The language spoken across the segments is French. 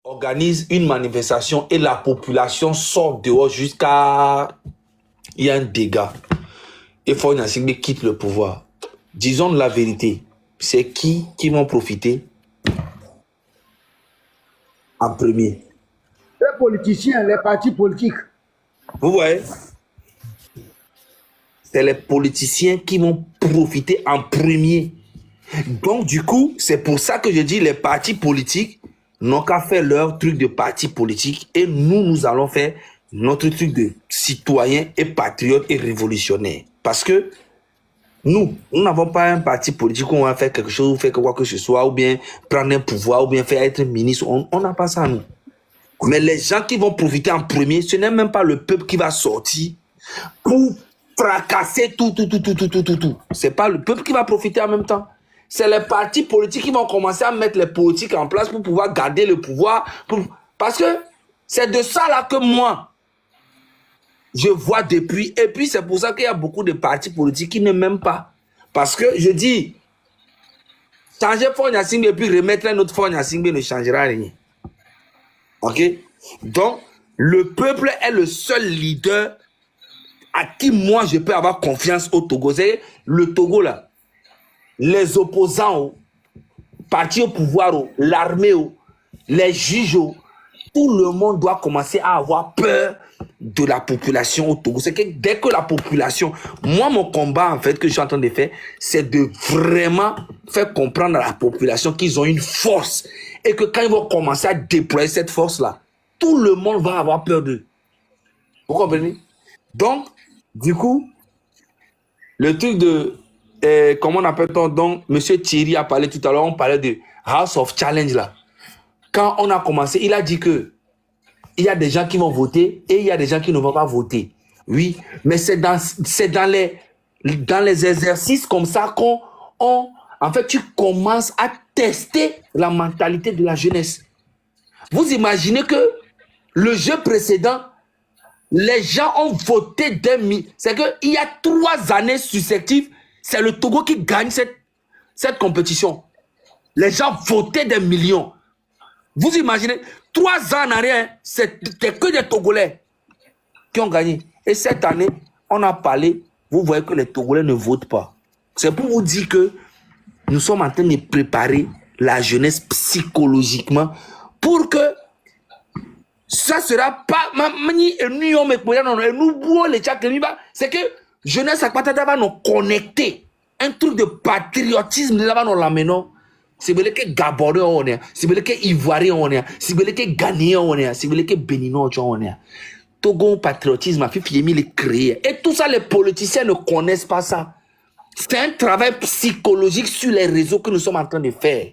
organise une manifestation et la population sort dehors jusqu'à... Il y a un dégât. Et Faure Gnassingbé quitte le pouvoir. Disons la vérité. C'est qui vont profiter en premier? Les politiciens, les partis politiques. Vous voyez? C'est les politiciens qui vont profiter en premier. Donc, du coup, c'est pour ça que je dis les partis politiques n'ont qu'à faire leur truc de parti politique et nous allons faire notre truc de citoyen et patriote et révolutionnaire. Parce que nous n'avons pas un parti politique où on va faire quelque chose, ou faire quoi que ce soit, ou bien prendre un pouvoir, ou bien faire être ministre. On n'a pas ça, nous. Mais les gens qui vont profiter en premier, ce n'est même pas le peuple qui va sortir pour fracasser tout. C'est pas le peuple qui va profiter en même temps. C'est les partis politiques qui vont commencer à mettre les politiques en place pour pouvoir garder le pouvoir. Parce que c'est de ça là que moi, je vois depuis. Et puis c'est pour ça qu'il y a beaucoup de partis politiques qui ne m'aiment pas. Parce que je dis, changer Faure Gnassingbé et puis remettre un autre Faure Gnassingbé ne changera rien. Ok? Donc, le peuple est le seul leader à qui moi je peux avoir confiance au Togo. C'est le Togo là. Les opposants, au parti au pouvoir, l'armée, les juges, tout le monde doit commencer à avoir peur de la population au Togo. C'est que dès que la population... Moi, mon combat, en fait, que je suis en train de faire, c'est de vraiment faire comprendre à la population qu'ils ont une force. Et que quand ils vont commencer à déployer cette force-là, tout le monde va avoir peur d'eux. Vous comprenez? Donc, du coup, le truc de... comment on appelle-t-on? Donc, M. Thierry a parlé tout à l'heure, on parlait de House of Challenge, là. Quand on a commencé, il a dit que il y a des gens qui vont voter et il y a des gens qui ne vont pas voter. Oui, mais c'est dans les exercices comme ça en fait, tu commences à tester la mentalité de la jeunesse. Vous imaginez que le jeu précédent, les gens ont voté c'est qu'il y a 3 années successives, c'est le Togo qui gagne cette compétition. Les gens votaient des millions. Vous imaginez, 3 ans en arrière, c'était que des Togolais qui ont gagné. Et cette année, on a parlé, vous voyez que les Togolais ne votent pas. C'est pour vous dire que nous sommes en train de préparer la jeunesse psychologiquement pour que ça sera pas... C'est que jeunesse va nous connecter. Un truc de patriotisme, là-bas, nous l'amenons. Si vous voulez que Gabonais on est, si vous voulez que Ivoirien on est, si vous voulez que Ghanéen on est, si vous voulez que Béninois on est. Togo patriotisme a fait les créer. Et tout ça, les politiciens ne connaissent pas ça. C'est un travail psychologique sur les réseaux que nous sommes en train de faire.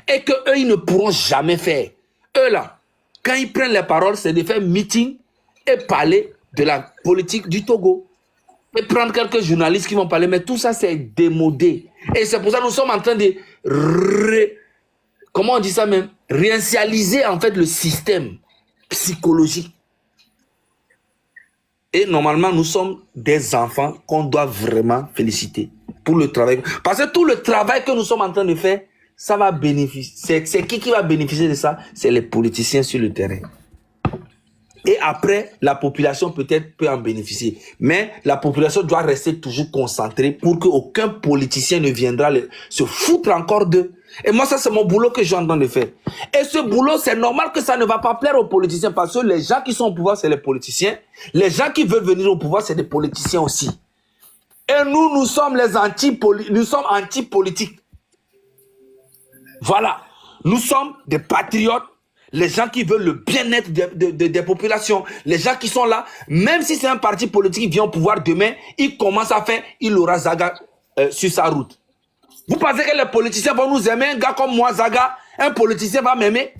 Et que eux, ils ne pourront jamais faire. Eux là, quand ils prennent les paroles, c'est de faire meeting et parler de la politique du Togo. Et prendre quelques journalistes qui vont parler, mais tout ça, c'est démodé. Et c'est pour ça que nous sommes en train de comment on dit ça même? Réinitialiser en fait le système psychologique. Et normalement, nous sommes des enfants qu'on doit vraiment féliciter pour le travail. Parce que tout le travail que nous sommes en train de faire, ça va bénéficier. C'est qui va bénéficier de ça? C'est les politiciens sur le terrain. Et après, la population peut-être peut en bénéficier. Mais la population doit rester toujours concentrée pour qu'aucun politicien ne viendra se foutre encore d'eux. Et moi, ça, c'est mon boulot que je suis en train de faire. Et ce boulot, c'est normal que ça ne va pas plaire aux politiciens parce que les gens qui sont au pouvoir, c'est les politiciens. Les gens qui veulent venir au pouvoir, c'est des politiciens aussi. Et nous sommes les anti-politiques. Voilà. Nous sommes des patriotes. Les gens qui veulent le bien-être des populations, les gens qui sont là, même si c'est un parti politique qui vient au pouvoir demain, il commence à faire, il aura Zaga sur sa route. Vous pensez que les politiciens vont nous aimer? Un gars comme moi, Zaga, un politicien va m'aimer?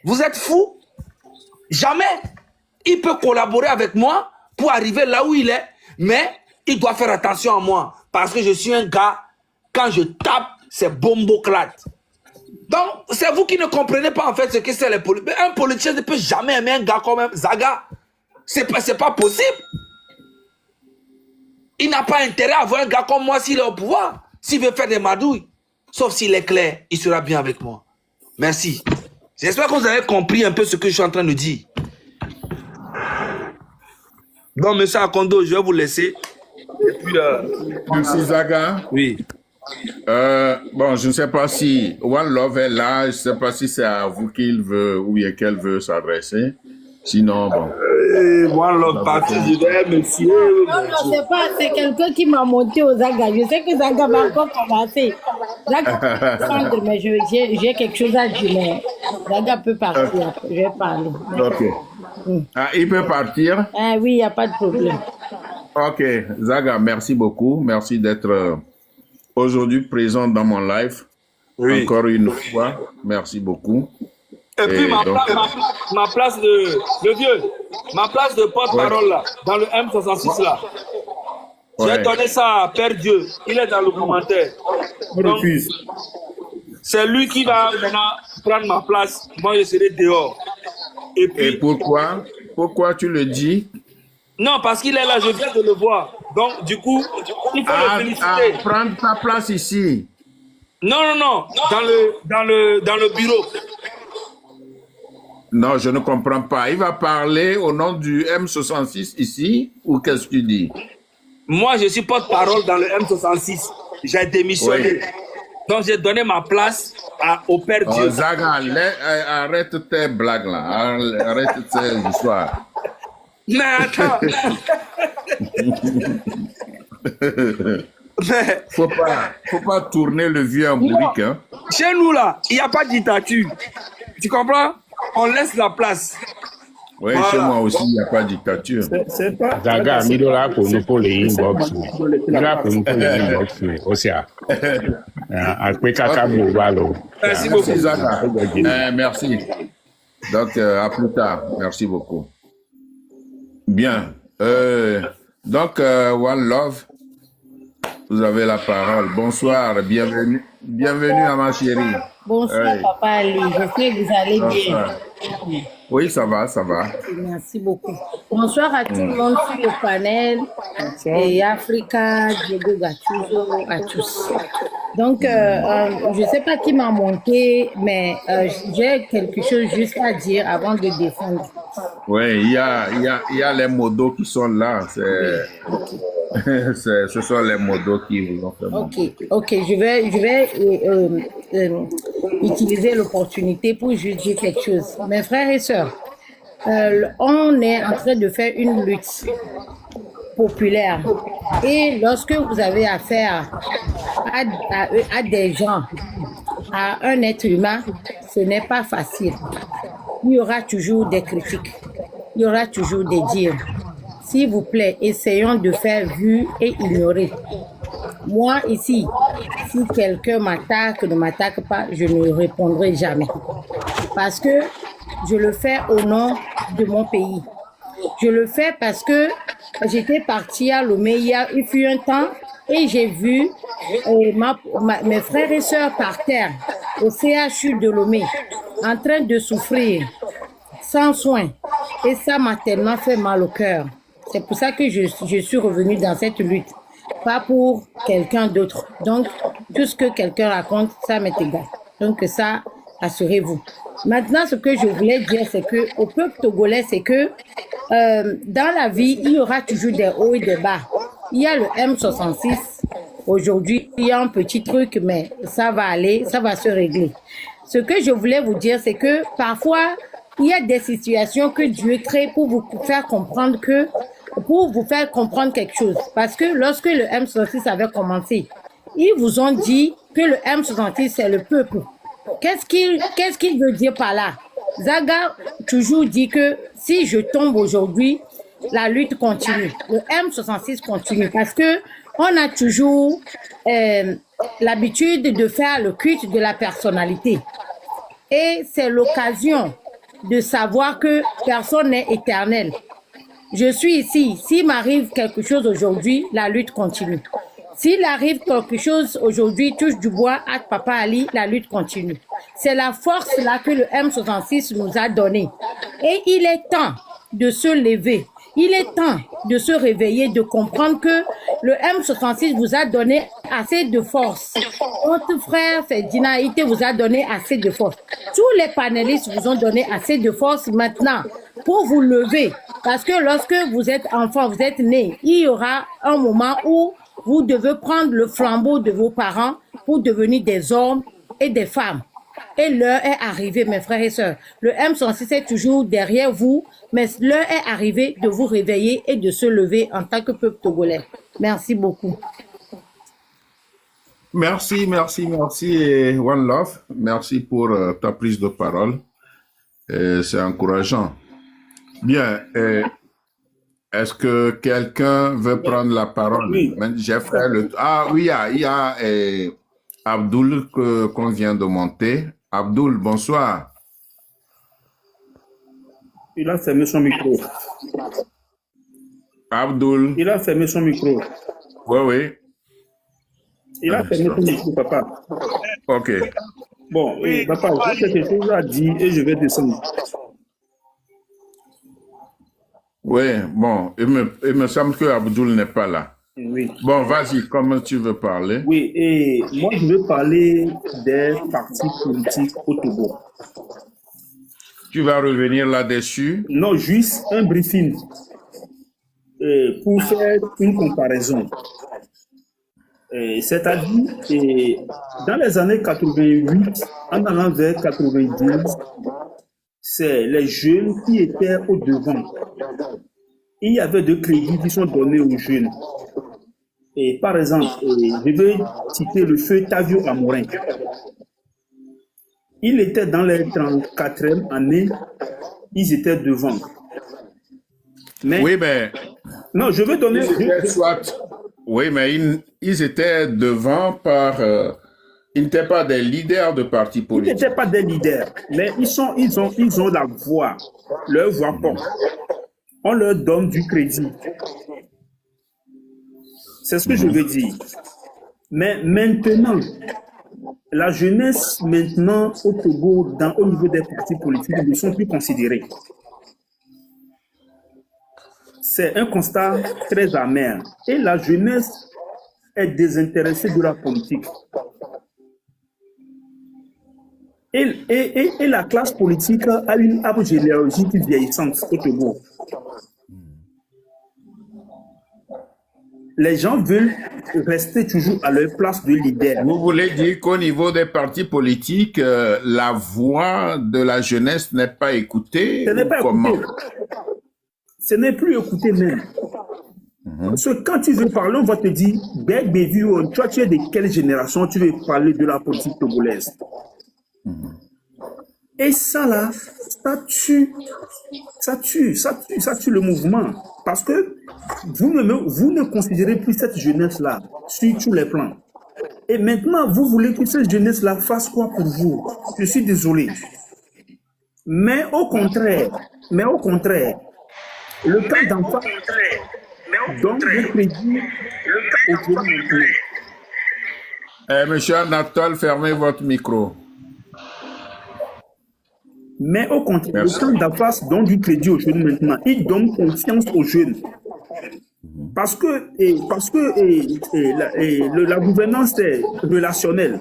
Vous êtes fous? Jamais. Il peut collaborer avec moi pour arriver là où il est, mais il doit faire attention à moi, parce que je suis un gars, quand je tape, c'est bomboclate. Donc, c'est vous qui ne comprenez pas en fait ce que c'est les politiciens. Un politicien ne peut jamais aimer un gars comme Zaga. C'est pas possible. Il n'a pas intérêt à avoir un gars comme moi s'il est au pouvoir. S'il veut faire des madouilles. Sauf s'il est clair, il sera bien avec moi. Merci. J'espère que vous avez compris un peu ce que je suis en train de dire. Donc, monsieur Akondo, je vais vous laisser. Et puis, Merci Zaga. oui. Bon, je ne sais pas si One Love est là, je ne sais pas si c'est à vous qu'il veut ou bien qu'elle veut s'adresser. Sinon, bon. One Love parti, je vais monsieur. Non, c'est pas, c'est quelqu'un qui m'a monté au Zaga. Je sais que Zaga va encore commencer. Zaga, mais j'ai quelque chose à dire, mais Zaga peut partir. Je vais parler. Ok. Ah, il peut partir? Ah oui, il n'y a pas de problème. Ok, Zaga, merci beaucoup. Merci d'être aujourd'hui présent dans mon live. Oui. Encore une fois, merci beaucoup. Et puis, ma place le vieux, ma place de porte-parole là, dans le M66 là, j'ai donné ça à Père Dieu. Il est dans le commentaire. Donc, c'est lui qui va maintenant prendre ma place. Moi, je serai dehors. Et puis, Et pourquoi? Pourquoi tu le dis? non, parce qu'il est là, je viens de le voir. Donc, du coup, il faut le féliciter. Prendre ta place ici. Non, dans le bureau. Non, je ne comprends pas. Il va parler au nom du M66 ici, ou qu'est-ce que tu dis? Moi, je suis porte-parole dans le M66. J'ai démissionné. Oui. Donc, j'ai donné ma place au Père Dieu. Oh, Zaga, arrête tes blagues là. Arrête tes histoires. Mais attends. Mais, Faut pas tourner le vieux en bourrique, hein. chez nous, là, il n'y a pas de dictature. Tu comprends? On laisse la place. Oui, Voilà. chez moi aussi, il n'y a pas de dictature. Zaga, midola kono pour les inbox. Midola kono pour les inbox. Osia. Akpe kaka mo walo. Merci beaucoup. Merci, Zaga. Merci. Donc, à plus tard. Merci beaucoup. Bien. Donc, One Love, vous avez la parole. Bonsoir, bienvenue. Bienvenue à ma chérie. Bonsoir, Hey. Papa Ali. J'espère que vous allez bien. Bonsoir. Oui, ça va, ça va. Merci beaucoup. Bonsoir à tout le monde sur le panel et Africa, Diego Gattuso, à tous. Donc, je ne sais pas qui m'a monté, mais j'ai quelque chose juste à dire avant de défendre. Oui, il y a les modos qui sont là. Ce sont les modos qui vous ont fait monter. Ok, je vais utiliser l'opportunité pour juste dire quelque chose. Mes frères et sœurs, on est en train de faire une lutte populaire. Et lorsque vous avez affaire à des gens, à un être humain, ce n'est pas facile. Il y aura toujours des critiques, il y aura toujours des dires. S'il vous plaît, essayons de faire vu et ignorer. Moi, ici, si quelqu'un m'attaque, ne m'attaque pas, je ne répondrai jamais. Parce que je le fais au nom de mon pays. Je le fais parce que j'étais partie à Lomé il fut un temps et j'ai vu mes frères et sœurs par terre au CHU de Lomé en train de souffrir sans soins. Et ça m'a tellement fait mal au cœur. C'est pour ça que je suis revenue dans cette lutte, pas pour quelqu'un d'autre. Donc, tout ce que quelqu'un raconte, ça m'est égal. Donc, ça, assurez-vous. Maintenant, ce que je voulais dire, c'est que au peuple togolais, c'est que dans la vie, il y aura toujours des hauts et des bas. Il y a le M66. Aujourd'hui, il y a un petit truc, mais ça va aller, ça va se régler. Ce que je voulais vous dire, c'est que parfois, il y a des situations que Dieu crée pour vous faire comprendre quelque chose. Parce que lorsque le M66 avait commencé, ils vous ont dit que le M66 c'est le peuple. Qu'est-ce qu'il veut dire par là? Zaga toujours dit que si je tombe aujourd'hui, la lutte continue. Le M66 continue parce que on a toujours l'habitude de faire le culte de la personnalité. Et c'est l'occasion de savoir que personne n'est éternel. Je suis ici. S'il m'arrive quelque chose aujourd'hui, la lutte continue. S'il arrive quelque chose aujourd'hui, touche du bois à Papa Ali, la lutte continue. C'est la force là que le M66 nous a donnée. Et il est temps de se lever. Il est temps de se réveiller, de comprendre que le M66 vous a donné assez de force. Votre frère Ferdinand Ité vous a donné assez de force. Tous les panélistes vous ont donné assez de force maintenant pour vous lever. Parce que lorsque vous êtes enfant, vous êtes né, il y aura un moment où vous devez prendre le flambeau de vos parents pour devenir des hommes et des femmes. Et l'heure est arrivée, mes frères et sœurs. Le M66 est toujours derrière vous, mais l'heure est arrivée de vous réveiller et de se lever en tant que peuple togolais. Merci beaucoup. Merci, et One Love. Merci pour ta prise de parole. C'est encourageant. Bien. Est-ce que quelqu'un veut prendre la parole? Oui. J'ai fait le... Ah oui, il y a Abdul qu'on vient de monter. Abdul, bonsoir. Il a fermé son micro. Abdul. Il a fermé son micro. Oui. Il a fermé son micro, papa. Ok. Bon, papa, j'ai quelque chose à dire et je vais descendre. Oui, bon, il me semble que Abdul n'est pas là. Oui. Bon, vas-y, comment tu veux parler? Oui, et moi je veux parler des partis politiques au Togo. Tu vas revenir là-dessus? Non, juste un briefing pour faire une comparaison. C'est-à-dire, dans les années 88, en allant vers 90, c'est les jeunes qui étaient au devant. Il y avait 2 crédits qui sont donnés aux jeunes. Et par exemple, je vais citer le feu Tavio Amorin. Il était dans les 34e année, ils étaient devant. Mais, Oui, mais... non, je vais donner... Oui, mais ils étaient devant par... ils n'étaient pas des leaders de partis Ils politiques. n'étaient pas des leaders, mais ils ont la voix. Leur voix porte. On leur donne du crédit. C'est ce que je veux dire. Mais maintenant, la jeunesse, maintenant, au Togo, au niveau des partis politiques, ne sont plus considérés. C'est un constat très amer. Et la jeunesse est désintéressée de la politique. Et la classe politique a une arbre généalogique vieillissante au Togo. Les gens veulent rester toujours à leur place de leader. Vous voulez dire qu'au niveau des partis politiques, la voix de la jeunesse n'est pas écoutée? Ce n'est pas écouté. Ce n'est plus écouté même. Parce que quand tu veux parler, on va te dire, toi tu es de quelle génération tu veux parler de la politique togolaise? Et ça là, ça tue le mouvement. Parce que vous ne considérez plus cette jeunesse-là sur tous les plans. Et maintenant, vous voulez que cette jeunesse-là fasse quoi pour vous? Je suis désolé. Mais au contraire, le cas d'enfant donne le crédit au gouvernement. Monsieur Anatole, fermez votre micro. Mais au contraire, le camp d'Afas donne du crédit aux jeunes maintenant. Il donne confiance aux jeunes. Parce que la gouvernance est relationnelle.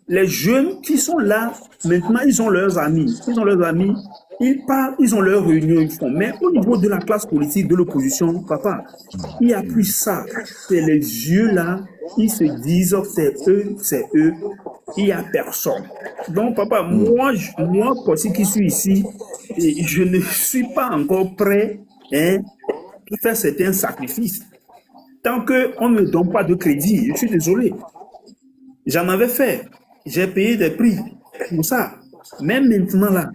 Les jeunes qui sont là, maintenant, ils ont leurs amis. Ils parlent, ils ont leurs réunions, ils font. Mais au niveau de la classe politique, de l'opposition, papa, il n'y a plus ça. C'est les yeux là, ils se disent, c'est eux, il n'y a personne. Donc, papa, moi aussi qui suis ici, je ne suis pas encore prêt pour faire certains sacrifices. Tant qu'on ne me donne pas de crédit, je suis désolé. J'en avais fait. J'ai payé des prix pour ça. Même maintenant là,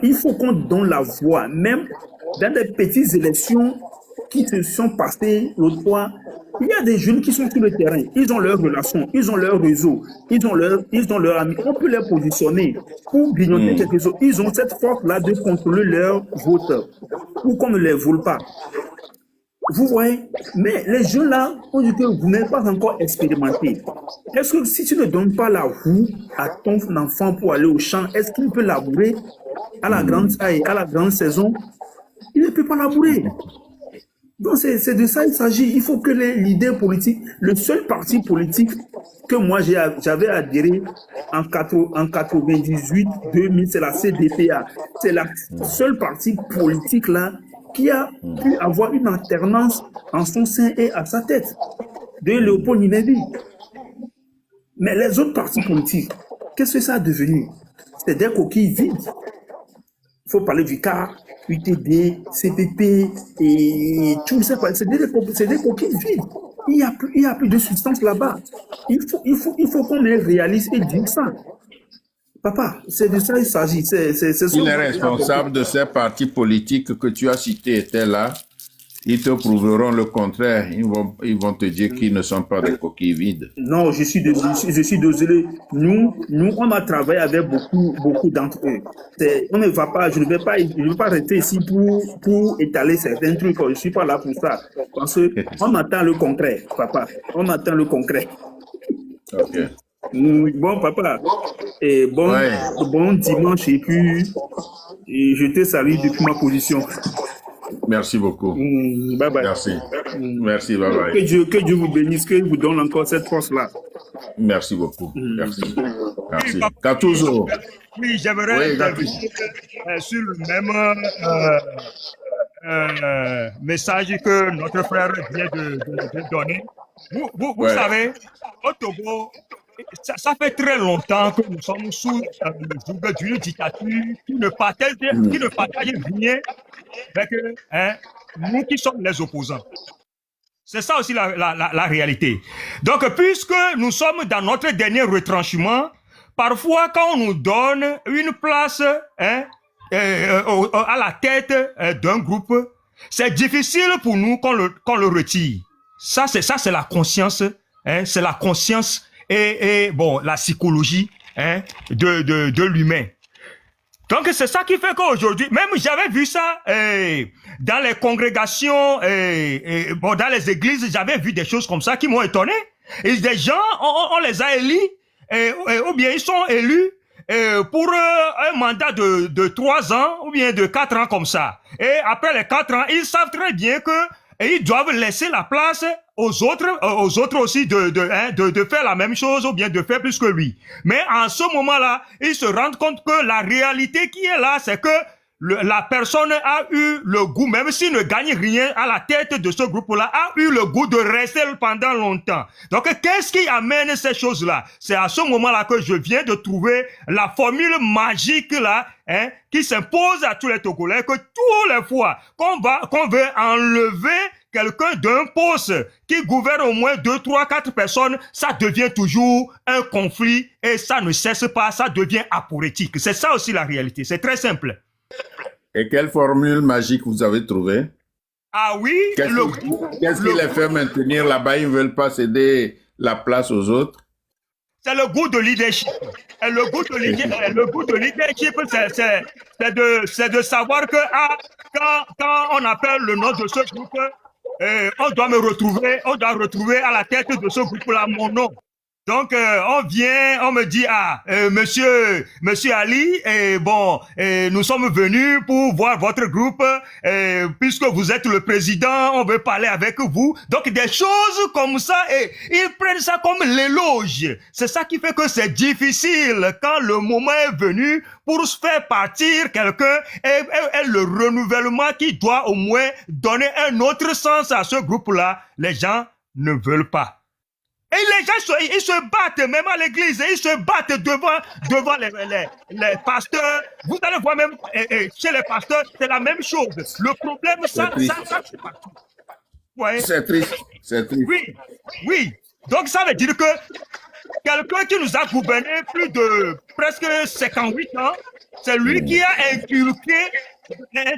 il faut qu'on donne la voix. Même dans des petites élections qui se sont passées l'autre fois, il y a des jeunes qui sont sur le terrain. Ils ont leurs relations, ils ont leur réseau, ils ont leurs amis. On peut les positionner pour grignoter quelque chose. Ils ont cette force-là de contrôler leur vote pour qu'on ne les vole pas. Vous voyez, mais les jeunes là, on dit que vous n'êtes pas encore expérimenté. Est-ce que si tu ne donnes pas la roue à ton enfant pour aller au champ, est-ce qu'il peut labourer à la grande saison? Il ne peut pas labourer. Donc, c'est de ça qu'il s'agit. Il faut que les leaders politiques, le seul parti politique que moi j'avais adhéré en 98-2000, c'est la CDPA. C'est la seule parti politique là qui a pu avoir une alternance en son sein et à sa tête, de Léopold Ninevi. Mais les autres partis politiques, qu'est-ce que ça a devenu? C'est des coquilles vides. Il faut parler du CAR, UTD, CPP et tout ça. C'est des coquilles vides. Il n'y a plus de substance là-bas. Il faut qu'on les réalise et dire ça. Papa, c'est de ça qu'il s'agit. Si les responsables de ces partis politiques que tu as cités étaient là, ils te prouveront le contraire. Ils vont te dire qu'ils ne sont pas des coquilles vides. Non, je suis désolé. Nous, on a travaillé avec beaucoup d'entre eux. On ne va pas, je ne vais pas rester ici pour étaler certains trucs. Je ne suis pas là pour ça. Parce qu'on attend le concret, papa. On attend le concret. Ok. Bon, papa. Et bon dimanche. Et puis, je te salue depuis ma position. Merci beaucoup. Bye bye. Merci. Merci, bye bye. Que Dieu vous bénisse, que vous donne encore cette force-là. Merci beaucoup. Merci. Merci. Oui, Katuzo. Oui, j'aimerais Oui, sur le même message que notre frère vient de donner. Vous savez, au Togo, ça fait très longtemps que nous sommes sous le joug d'une dictature qui ne partage rien avec nous qui sommes les opposants. C'est ça aussi la réalité. Donc, puisque nous sommes dans notre dernier retranchement, parfois quand on nous donne une place à la tête d'un groupe, c'est difficile pour nous qu'on le retire. Ça c'est la conscience, c'est la conscience et bon, la psychologie de l'humain. Donc, c'est ça qui fait qu'aujourd'hui, même j'avais vu ça dans les congrégations, bon, dans les églises, j'avais vu des choses comme ça qui m'ont étonné. Et des gens, on les a élus, ou bien ils sont élus pour un mandat de 3 ans, ou bien de 4 ans comme ça. Et après les 4 ans, ils savent très bien que ils doivent laisser la place aux autres aussi de faire la même chose ou bien de faire plus que lui. Mais en ce moment-là, ils se rendent compte que la réalité qui est là, c'est que la personne a eu le goût, même s'il ne gagne rien à la tête de ce groupe-là, a eu le goût de rester pendant longtemps. Donc, qu'est-ce qui amène ces choses-là? C'est à ce moment-là que je viens de trouver la formule magique là, qui s'impose à tous les Togolais, que tous les fois qu'on veut enlever quelqu'un d'un poste qui gouverne au moins 2, 3, 4 personnes, ça devient toujours un conflit et ça ne cesse pas, ça devient aporétique. C'est ça aussi la réalité, c'est très simple. Et quelle formule magique vous avez trouvée? Ah oui, qu'est-ce qui les fait maintenir là-bas? Ils ne veulent pas céder la place aux autres? C'est le goût de leadership. Et le goût de leadership, c'est de savoir que quand on appelle le nom de ce groupe, on doit retrouver à la tête de ce groupe-là mon nom. Donc, on vient, on me dit, monsieur Ali, nous sommes venus pour voir votre groupe, puisque vous êtes le président, on veut parler avec vous. Donc, des choses comme ça, et ils prennent ça comme l'éloge. C'est ça qui fait que c'est difficile quand le moment est venu pour se faire partir quelqu'un et le renouvellement qui doit au moins donner un autre sens à ce groupe-là. Les gens ne veulent pas. Et les gens, ils se battent même à l'église, ils se battent devant les pasteurs. Vous allez voir même chez les pasteurs, c'est la même chose. Le problème, ça c'est partout. Ouais. C'est triste, c'est triste. Oui. Donc ça veut dire que quelqu'un qui nous a gouverné plus de presque 58 ans, c'est lui qui a inculqué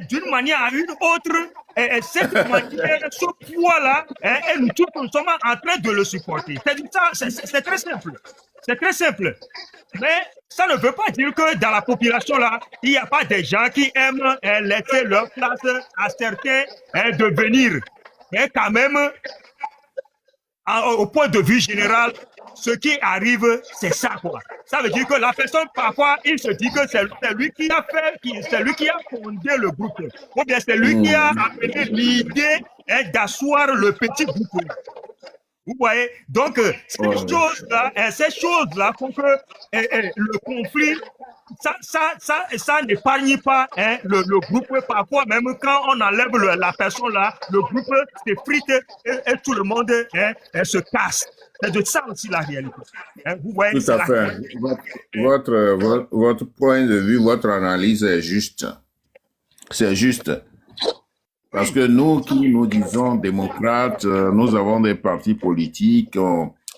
d'une manière à une autre cette manière, ce poids-là, et nous tous nous sommes en train de le supporter. C'est très simple. C'est très simple. Mais ça ne veut pas dire que dans la population là, il n'y a pas des gens qui aiment laisser leur place à certains de venir. Mais quand même, au point de vue général, ce qui arrive, c'est ça, quoi. Ça veut dire que la personne, parfois, il se dit que c'est lui qui a fondé le groupe. Ou bien c'est lui qui a amené l'idée hein, d'asseoir le petit groupe. Vous voyez? Donc, ces choses-là font que le conflit, ça n'épargne pas hein, le groupe. Parfois, même quand on enlève la personne là, le groupe s'effrite et tout le monde hein, se casse. C'est de ça aussi la réalité. Hein, vous voyez? Tout à fait. Votre point de vue, votre analyse est juste. C'est juste. Parce que nous qui nous disons démocrates, nous avons des partis politiques,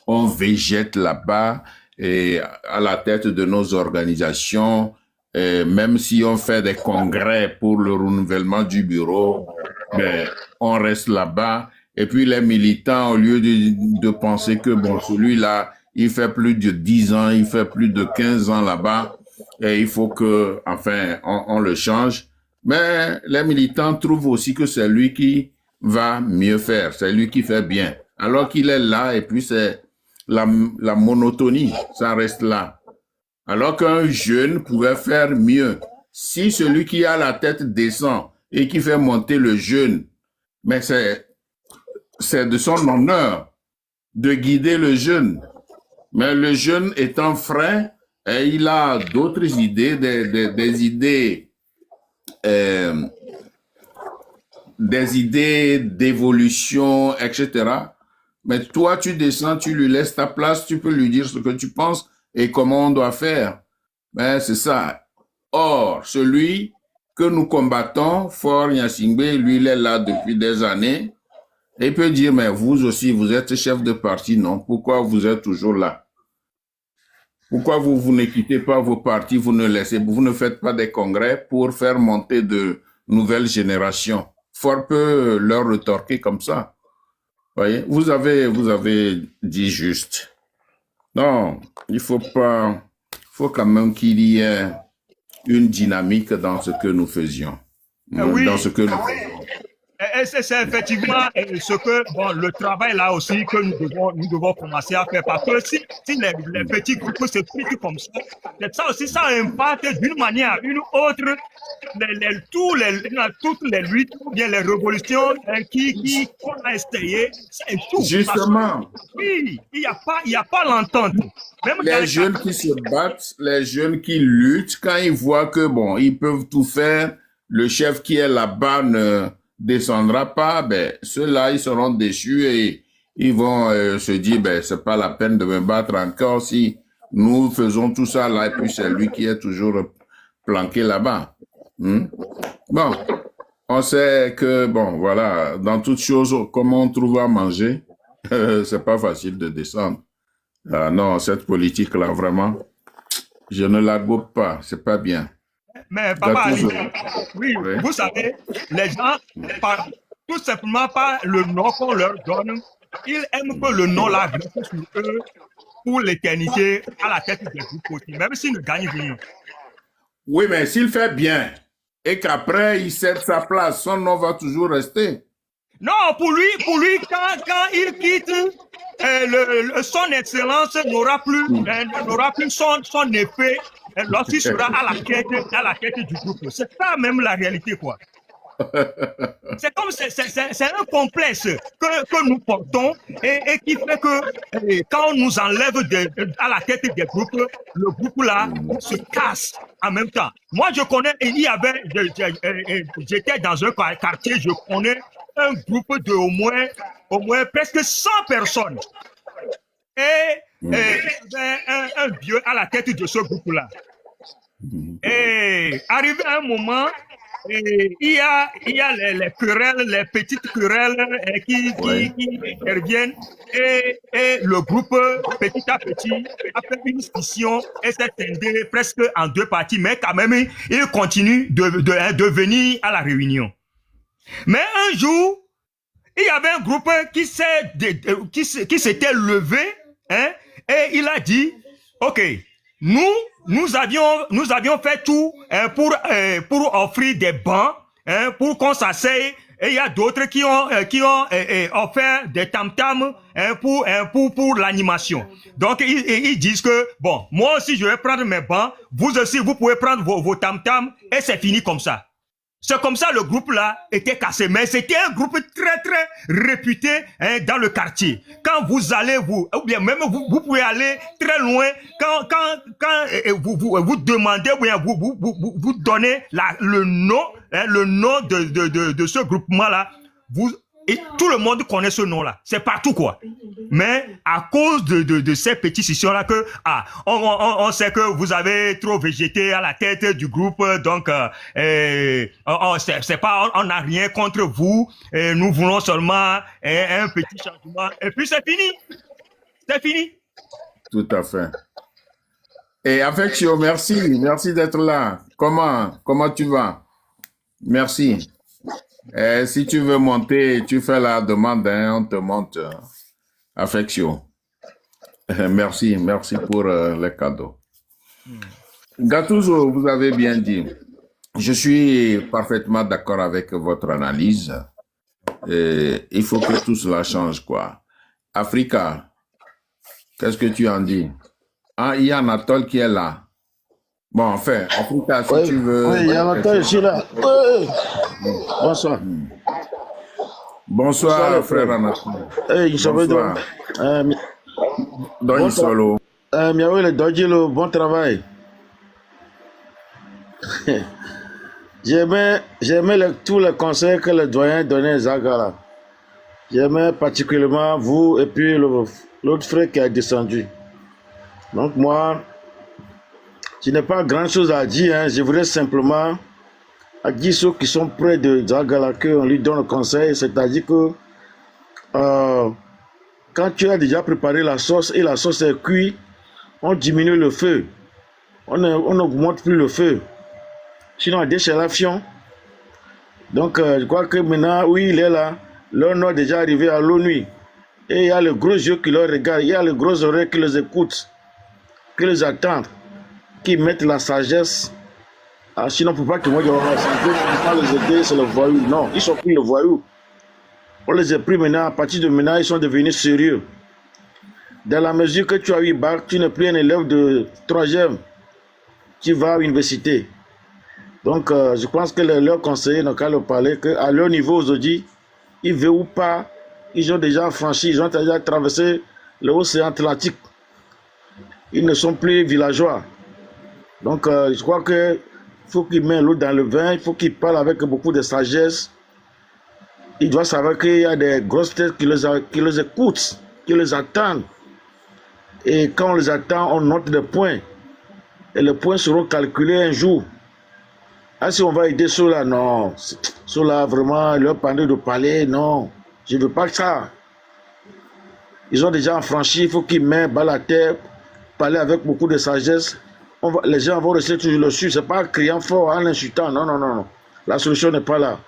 on végète là-bas et à la tête de nos organisations, et même si on fait des congrès pour le renouvellement du bureau, ben, on reste là-bas. Et puis les militants, au lieu de penser que bon, celui-là, il fait plus de 10 ans, il fait plus de 15 ans là-bas, et il faut que, enfin, on le change. Mais les militants trouvent aussi que c'est lui qui va mieux faire, c'est lui qui fait bien. Alors qu'il est là et puis c'est la monotonie, ça reste là. Alors qu'un jeune pouvait faire mieux. Si celui qui a la tête descend et qui fait monter le jeune, mais c'est de son honneur de guider le jeune. Mais le jeune étant frais, et il a d'autres idées, des idées d'évolution, etc. Mais toi, tu descends, tu lui laisses ta place, tu peux lui dire ce que tu penses et comment on doit faire. Ben, c'est ça. Or, celui que nous combattons, Faure Gnassingbé, lui, il est là depuis des années. Et il peut dire, mais vous aussi, vous êtes chef de parti, non? Pourquoi vous êtes toujours là? Pourquoi vous ne quittez pas vos partis, vous ne faites pas des congrès pour faire monter de nouvelles générations? Faure peut leur retorquer comme ça. Voyez, vous avez dit juste. Non, il faut quand même qu'il y ait une dynamique dans ce que nous faisions. Oui. Dans ce que nous faisions. Et c'est effectivement ce que le travail là aussi que nous devons commencer à faire, parce que si les petits groupes se splitent comme ça, ça aussi ça impacte d'une manière ou d'une autre toutes les luttes ou bien les révolutions qui ont essayé, c'est tout. Justement. Oui, il y a pas l'entente. Même les jeunes qui se battent, les jeunes qui luttent, quand ils voient que bon, ils peuvent tout faire, le chef qui est là-bas ne descendra pas, ben ceux-là ils seront déçus et ils vont se dire ben c'est pas la peine de me battre encore si nous faisons tout ça là et puis c'est lui qui est toujours planqué là-bas. Bon, on sait que bon voilà, dans toutes choses, comme on trouve à manger, c'est pas facile de descendre. Non, cette politique là vraiment, je ne la gobe pas, c'est pas bien. Mais papa, oui, vous savez, les gens, tout simplement par le nom qu'on leur donne, ils aiment que le nom là reste sur eux pour l'éternité à la tête des groupes aussi, même s'ils ne gagnent rien. Oui, mais s'il fait bien et qu'après il cède sa place, son nom va toujours rester. Non, pour lui, quand il quitte, son excellence n'aura plus son effet lorsqu'il sera à la tête du groupe. C'est ça même la réalité, quoi. C'est comme c'est un complexe que nous portons et qui fait que quand on nous enlève à la tête des groupes, le groupe là se casse en même temps. Moi, je connais, j'étais dans un quartier, je connais un groupe de au moins presque 100 personnes. Et un vieux à la tête de ce groupe-là. Et arrivé à un moment, il y a les querelles, les petites querelles qui interviennent et le groupe, petit à petit, a fait une scission et s'est scindé presque en deux parties, mais quand même, il continue de venir à la réunion. Mais un jour, il y avait un groupe qui s'était levé, hein, et il a dit, OK, nous avions fait tout pour offrir des bancs, hein, pour qu'on s'asseye. Et il y a d'autres qui ont offert des tam-tams hein, pour l'animation. Donc ils disent que bon, moi aussi je vais prendre mes bancs, vous aussi vous pouvez prendre vos tam-tams et c'est fini comme ça. C'est comme ça le groupe là était cassé. Mais c'était un groupe très très réputé dans le quartier. Quand vous allez ou bien même vous pouvez aller très loin. Quand vous demandez ou bien vous donnez le nom de ce groupement là, et tout le monde connaît ce nom-là. C'est partout, quoi. Mais à cause de ces pétitions-là on sait que vous avez trop végété à la tête du groupe, donc c'est pas, on n'a rien contre vous, nous voulons seulement un petit changement. Et puis c'est fini. C'est fini. Tout à fait. Et Affection, merci d'être là. Comment tu vas? Merci. Si tu veux monter, tu fais la demande, on te monte. Affection. Merci pour les cadeaux. Gattuso, vous avez bien dit. Je suis parfaitement d'accord avec votre analyse. Il faut que tout cela change, quoi. Africa, qu'est-ce que tu en dis? Ah, il y a Anatole qui est là. Bon, enfin, Africa, si tu veux... Oui, il y a Anatole, je suis là. Oui. Bonsoir. Bonsoir, frère Anatole. Bonsoir. Don Solo. Bon travail. J'aimais tous les conseils que le doyen donnait à Zagala. J'aimais particulièrement vous et puis l'autre frère qui a descendu. Donc moi, je n'ai pas grand chose à dire. Je voudrais simplement dire ceux qui sont près de Zagala qu'on lui donne le conseil, c'est-à-dire que quand tu as déjà préparé la sauce et la sauce est cuite, on diminue le feu. On n'augmente plus le feu. Sinon, on déchire la fion. Donc, je crois que maintenant, oui, il est là. L'on est déjà arrivé à l'ONU. Et il y a le gros yeux qui le regardent. Il y a les gros oreilles qui les écoutent, qui les attendent, qui mettent la sagesse. Ah, sinon, pour pas que moi, je ne peux pas les aider, c'est le voyou. Non, ils sont plus le voyou. On les a pris maintenant. À partir de maintenant, ils sont devenus sérieux. Dans la mesure que tu as eu bac, tu n'es plus un élève de 3e. Tu vas à l'université. Donc, je pense que leurs conseillers n'ont qu'à leur parler qu'à leur niveau aujourd'hui, ils veulent ou pas, ils ont déjà franchi, ils ont déjà traversé l'océan Atlantique. Ils ne sont plus villageois. Donc, je crois qu'il faut qu'ils mettent l'eau dans le vin, il faut qu'ils parlent avec beaucoup de sagesse. Ils doivent savoir qu'il y a des grosses têtes qui les écoutent, qui les attendent. Et quand on les attend, on note des points. Et les points seront calculés un jour. Ah, si on va aider ceux-là, non. Ceux-là, vraiment, leur parler de parler, non. Je ne veux pas que ça. Ils ont déjà franchi, il faut qu'ils mettent bas la terre, parler avec beaucoup de sagesse. Les gens vont rester toujours dessus. Ce n'est pas en criant fort, en insultant. Non, non, non, non. La solution n'est pas là.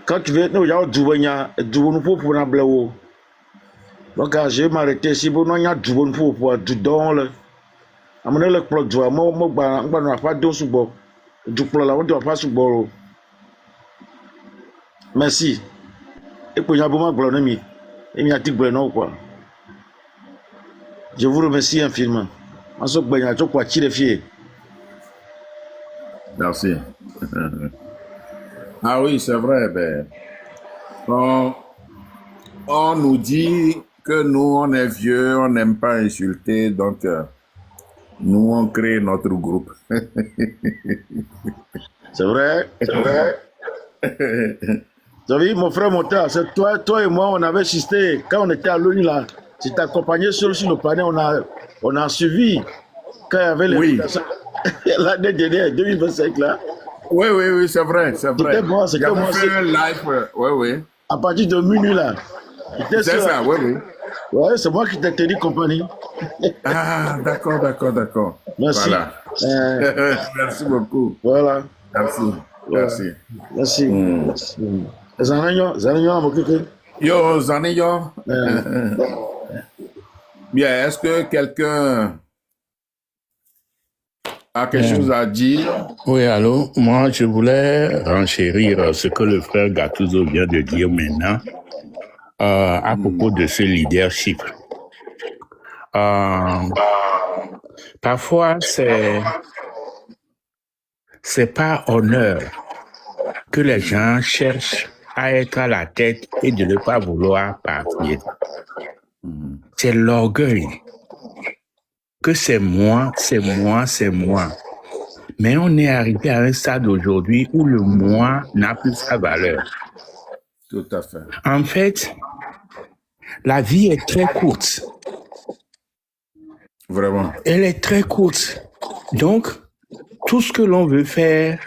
Quand tu veux, nous, il y a du bon pour la blague. Donc, je vais m'arrêter ici. Bon, il y a du bon pour du don. À mon avis, le plot de joie, moi, je ne vais pas de sous-bord. Du plot là, on ne doit pas sous-bord. Merci. Et puis, il y a beaucoup de blondes. Il y a des blondes, quoi. Je vous remercie infiniment. Merci. Ah oui, c'est vrai. Ben, on nous dit que nous, on est vieux, on n'aime pas insulter, donc nous, on crée notre groupe. C'est vrai, c'est vrai. Vous avez vu, mon frère Mota, c'est toi et moi, on avait assisté, quand on était à l'ONU, là, tu t'es accompagné sur le panel, on a suivi, quand il y avait les... Oui. L'année dernière, 2025, là. Oui, oui, oui, c'est vrai, c'est vrai. C'était moi, c'était moi. Fait un live, oui, oui. À partir de minuit, là. C'est ça, oui, oui. Ouais, c'est moi qui t'ai tenu compagnie. Ah, d'accord, d'accord, d'accord. Merci. Voilà. Merci beaucoup. Voilà. Merci. Voilà. Merci. Merci. Zanignon, mon kiki. Yo, Zanignon. Bien, est-ce que quelqu'un a quelque chose à dire? Oui, allô, moi je voulais renchérir ce que le frère Gattuso vient de dire maintenant à propos de ce leadership. Parfois, c'est par honneur que les gens cherchent à être à la tête et de ne pas vouloir partir. C'est l'orgueil. Que c'est moi, c'est moi, c'est moi. Mais on est arrivé à un stade aujourd'hui où le moi n'a plus sa valeur. Tout à fait. En fait, la vie est très courte. Vraiment. Elle est très courte. Donc, tout ce que l'on veut faire,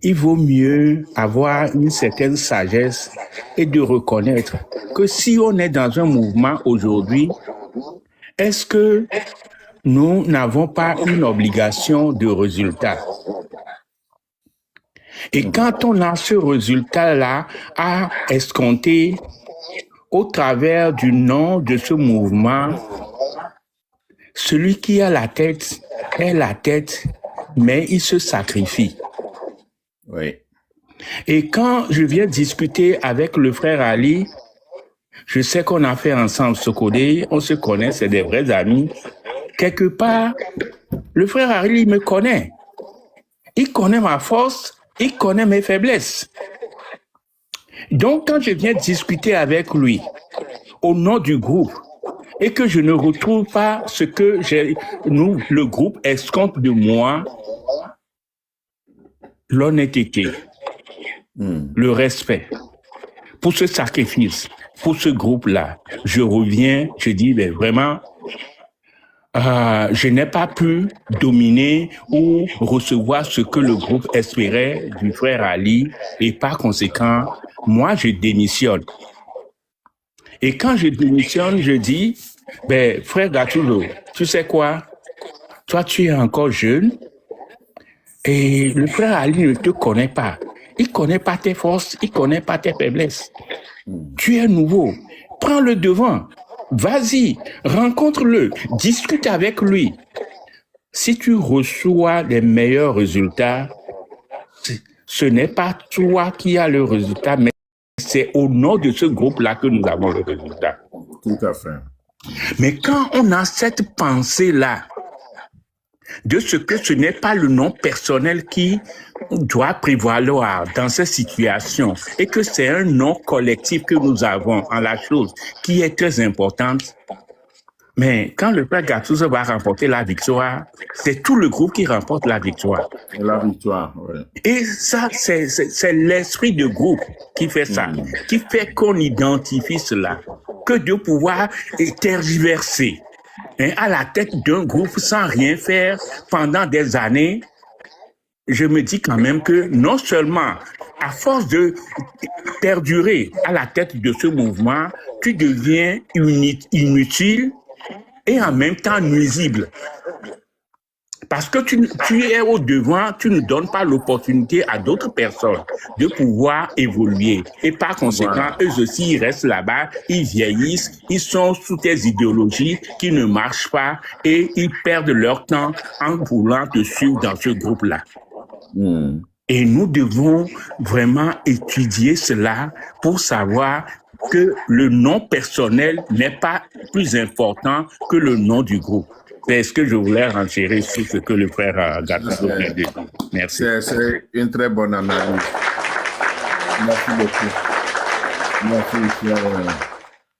il vaut mieux avoir une certaine sagesse et de reconnaître que si on est dans un mouvement aujourd'hui, est-ce que nous n'avons pas une obligation de résultat? Et quand on a ce résultat-là à escompter au travers du nom de ce mouvement, celui qui a la tête est la tête, mais il se sacrifie. Oui. Et quand je viens discuter avec le frère Ali, je sais qu'on a fait ensemble ce codé, on se connaît, c'est des vrais amis. Quelque part, le frère Ali me connaît. Il connaît ma force, il connaît mes faiblesses. Donc, quand je viens discuter avec lui, au nom du groupe, et que je ne retrouve pas ce que nous, le groupe, escompte de moi, l'honnêteté, le respect, pour ce sacrifice, pour ce groupe-là, je reviens, je dis, mais vraiment, je n'ai pas pu dominer ou recevoir ce que le groupe espérait du frère Ali, et par conséquent, moi, je démissionne. Et quand je démissionne, je dis, ben, frère Gattuso, tu sais quoi? Toi, tu es encore jeune et le frère Ali ne te connaît pas. Il connaît pas tes forces, il connaît pas tes faiblesses. Tu es nouveau. Prends le devant. Vas-y, rencontre-le, discute avec lui. Si tu reçois les meilleurs résultats, ce n'est pas toi qui as le résultat, mais c'est au nom de ce groupe-là que nous avons le résultat. Tout à fait. Mais quand on a cette pensée-là, de ce que ce n'est pas le nom personnel qui doit prévaloir dans cette situation et que c'est un nom collectif que nous avons en la chose qui est très importante. Mais quand le frère Gattuso va remporter la victoire, c'est tout le groupe qui remporte la victoire. La victoire, oui. Et ça, c'est l'esprit de groupe qui fait ça, qui fait qu'on identifie cela, que de pouvoir tergiverser à la tête d'un groupe sans rien faire pendant des années. Je me dis quand même que non seulement, à force de perdurer à la tête de ce mouvement, tu deviens inutile et en même temps nuisible. Parce que tu es au devant, tu ne donnes pas l'opportunité à d'autres personnes de pouvoir évoluer. Et par conséquent, eux aussi, ils restent là-bas, ils vieillissent, ils sont sous tes idéologies qui ne marchent pas et ils perdent leur temps en voulant te suivre dans ce groupe-là. Et nous devons vraiment étudier cela pour savoir que le nom personnel n'est pas plus important que le nom du groupe. C'est ce que je voulais renchérir sur ce que le frère Gattuso vient de dire. Merci. C'est une très bonne analyse. Merci beaucoup. Merci,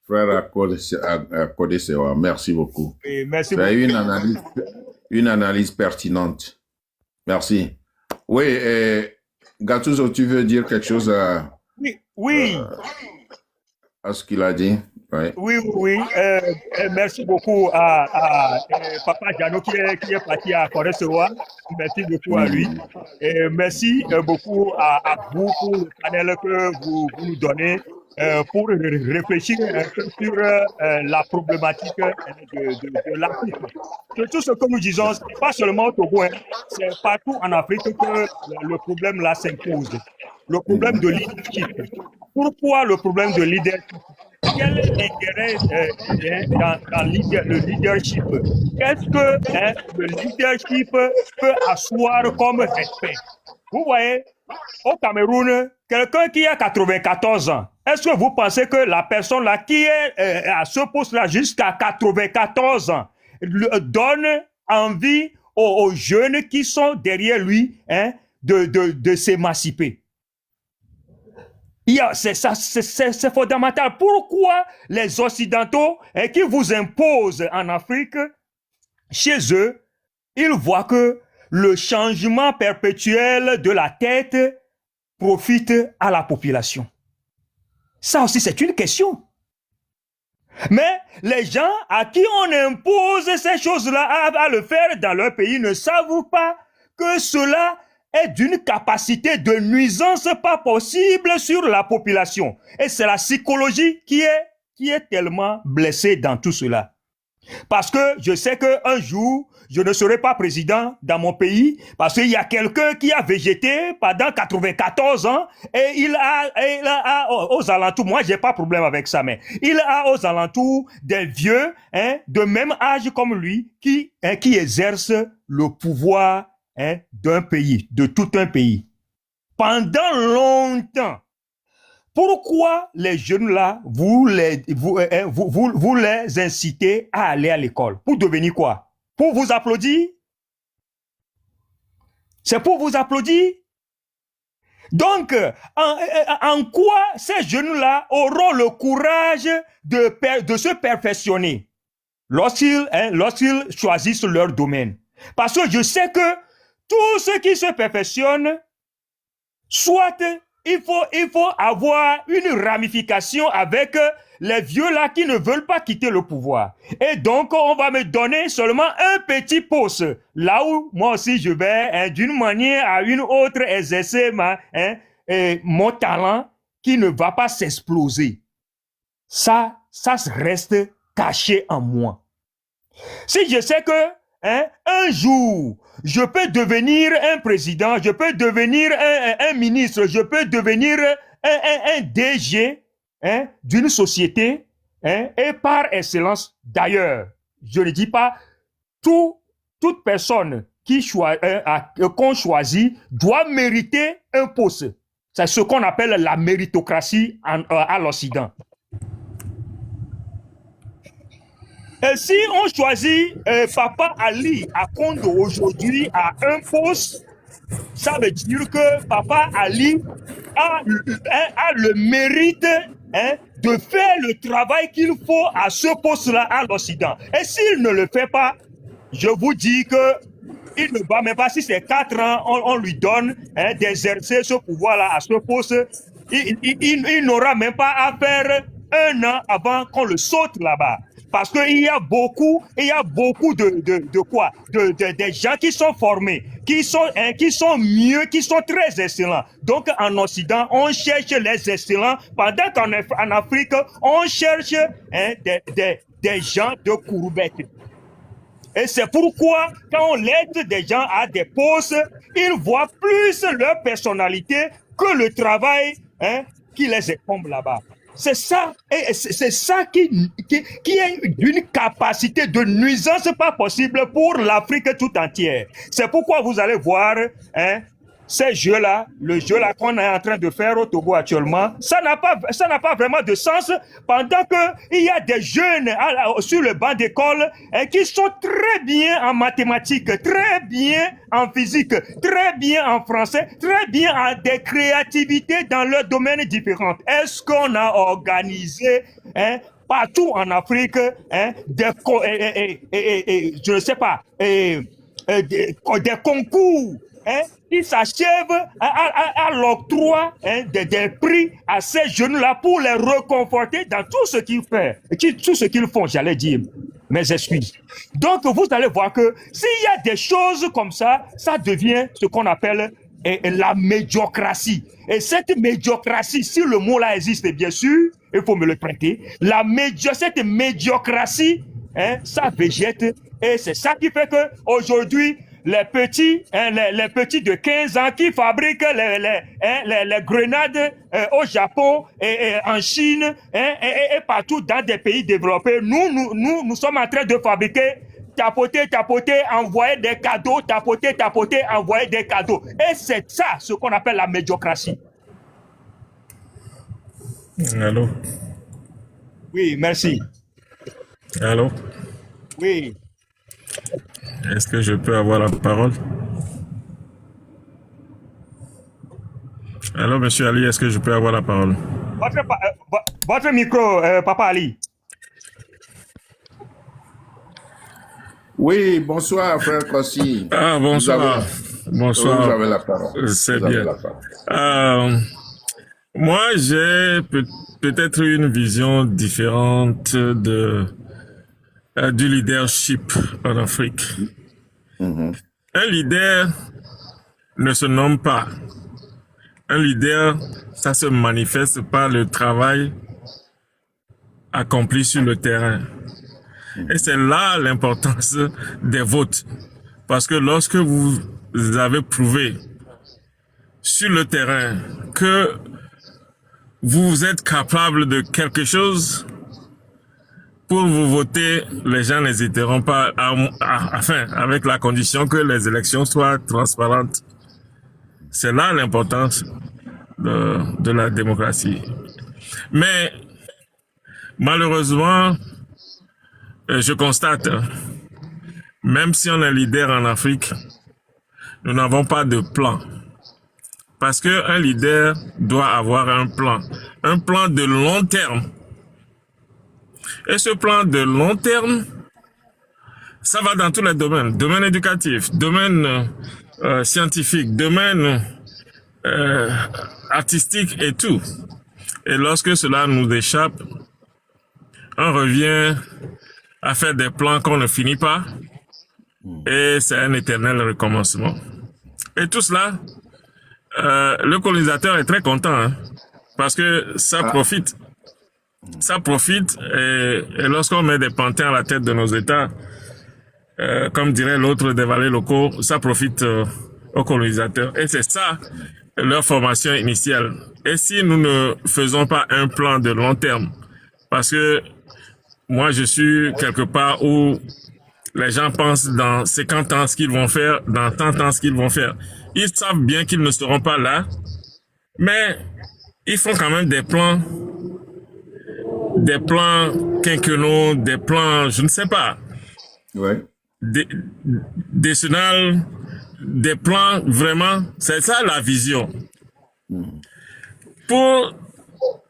frère Akodesewa. Merci beaucoup. Et merci Tu as eu une analyse pertinente. Merci. Oui, Gattuso, tu veux dire quelque chose Oui. À ce qu'il a dit? Oui. Merci beaucoup à Papa Jano qui est parti à Koresewa. Merci beaucoup à lui. Et merci beaucoup à vous pour le panel que vous nous donnez pour réfléchir un peu sur la problématique de l'Afrique. Tout ce que nous disons, ce n'est pas seulement au Togo, c'est partout en Afrique que le problème là s'impose. Le problème de leadership. Pourquoi le problème de leadership? Quel est l'intérêt dans le leadership? Qu'est-ce que le leadership peut asseoir comme respect? Vous voyez, au Cameroun, quelqu'un qui a 94 ans, est-ce que vous pensez que la personne là qui est à ce poste-là jusqu'à 94 ans donne envie aux jeunes qui sont derrière lui de s'émanciper? C'est fondamental. Pourquoi les Occidentaux qui vous imposent en Afrique, chez eux, ils voient que le changement perpétuel de la tête profite à la population. Ça aussi, c'est une question. Mais les gens à qui on impose ces choses-là à le faire dans leur pays ne savent pas que cela est d'une capacité de nuisance pas possible sur la population. Et c'est la psychologie qui est tellement blessée dans tout cela. Parce que je sais qu'un jour, je ne serai pas président dans mon pays parce qu'il y a quelqu'un qui a végété pendant 94 ans et il a aux alentours, moi j'ai pas de problème avec ça, mais il a aux alentours des vieux de même âge comme lui qui exercent le pouvoir d'un pays, de tout un pays. Pendant longtemps. Pourquoi les jeunes là, vous les incitez à aller à l'école? Pour devenir quoi? Pour vous applaudir? C'est pour vous applaudir? Donc, en quoi ces jeunes-là auront le courage de se perfectionner lorsqu'ils choisissent leur domaine? Parce que je sais que tous ceux qui se perfectionnent, soit il faut avoir une ramification avec les vieux là qui ne veulent pas quitter le pouvoir. Et donc, on va me donner seulement un petit poste. Là où moi aussi je vais, d'une manière à une autre, exercer mon talent qui ne va pas s'exploser. Ça reste caché en moi. Si je sais que un jour, je peux devenir un président, je peux devenir un ministre, je peux devenir un DG d'une société et par excellence d'ailleurs. Je ne dis pas toute personne qu'on choisit doit mériter un poste. C'est ce qu'on appelle la méritocratie à l'Occident. Et si on choisit Papa Ali Akondo aujourd'hui à un poste, ça veut dire que Papa Ali a le mérite de faire le travail qu'il faut à ce poste-là à l'Occident. Et s'il ne le fait pas, je vous dis que il ne va même pas, si c'est 4 ans, on lui donne d'exercer ce pouvoir-là à ce poste, il n'aura même pas à faire 1 an avant qu'on le saute là-bas. Parce qu'il y a beaucoup de gens qui sont formés, qui sont mieux, qui sont très excellents. Donc, en Occident, on cherche les excellents, pendant qu'en Afrique, on cherche des gens de courbettes. Et c'est pourquoi, quand on laisse des gens à des postes, ils voient plus leur personnalité que le travail qui les incombe là-bas. C'est ça, et c'est ça qui est d'une capacité de nuisance pas possible pour l'Afrique tout entière. C'est pourquoi vous allez voir, ces jeux-là, le jeu-là qu'on est en train de faire au Togo actuellement, ça n'a pas vraiment de sens pendant que il y a des jeunes sur le banc d'école qui sont très bien en mathématiques, très bien en physique, très bien en français, très bien en des créativités dans leurs domaines différents. Est-ce qu'on a organisé partout en Afrique je ne sais pas, des concours qui s'achèvent à l'octroi des prix à ces jeunes-là pour les reconforter dans tout ce qu'ils font, j'allais dire. Mes excuses. Donc, vous allez voir que s'il y a des choses comme ça, ça devient ce qu'on appelle la médiocratie. Et cette médiocratie, si le mot-là existe, bien sûr, il faut me le prêter, cette médiocratie, ça végète, et c'est ça qui fait que aujourd'hui, les petits de 15 ans qui fabriquent les grenades au Japon et en Chine et partout dans des pays développés, nous sommes en train de fabriquer, tapoter, envoyer des cadeaux, tapoter, envoyer des cadeaux. Et c'est ça ce qu'on appelle la médiocratie. Allô? Oui, merci. Allô? Oui. Est-ce que je peux avoir la parole? Alors, monsieur Ali, est-ce que je peux avoir la parole? Votre micro, Papa Ali. Oui, bonsoir, frère Kossi. Ah, bonsoir. Bonsoir. Vous avez la parole. C'est bien. Moi, j'ai peut-être une vision différente du leadership en Afrique. Un leader ne se nomme pas. Un leader, ça se manifeste par le travail accompli sur le terrain. Et c'est là l'importance des votes. Parce que lorsque vous avez prouvé sur le terrain que vous êtes capable de quelque chose, pour vous voter, les gens n'hésiteront pas enfin, avec la condition que les élections soient transparentes. C'est là l'importance de la démocratie. Mais, malheureusement, je constate, même si on est leader en Afrique, nous n'avons pas de plan. Parce qu'un leader doit avoir un plan de long terme. Et ce plan de long terme, ça va dans tous les domaines. Domaine éducatif, domaine scientifique, domaine artistique et tout. Et lorsque cela nous échappe, on revient à faire des plans qu'on ne finit pas. Et c'est un éternel recommencement. Et tout cela, le colonisateur est très content, hein, parce que ça profite. Ça profite et lorsqu'on met des pantins à la tête de nos États, comme dirait l'autre des valets locaux, ça profite aux colonisateurs. Et c'est ça leur formation initiale. Et si nous ne faisons pas un plan de long terme, parce que moi je suis quelque part où les gens pensent dans 50 ans ce qu'ils vont faire, dans 30 ans ce qu'ils vont faire. Ils savent bien qu'ils ne seront pas là, mais ils font quand même des plans quinquennaux, des plans, je ne sais pas, décennales, des plans vraiment, c'est ça la vision. Pour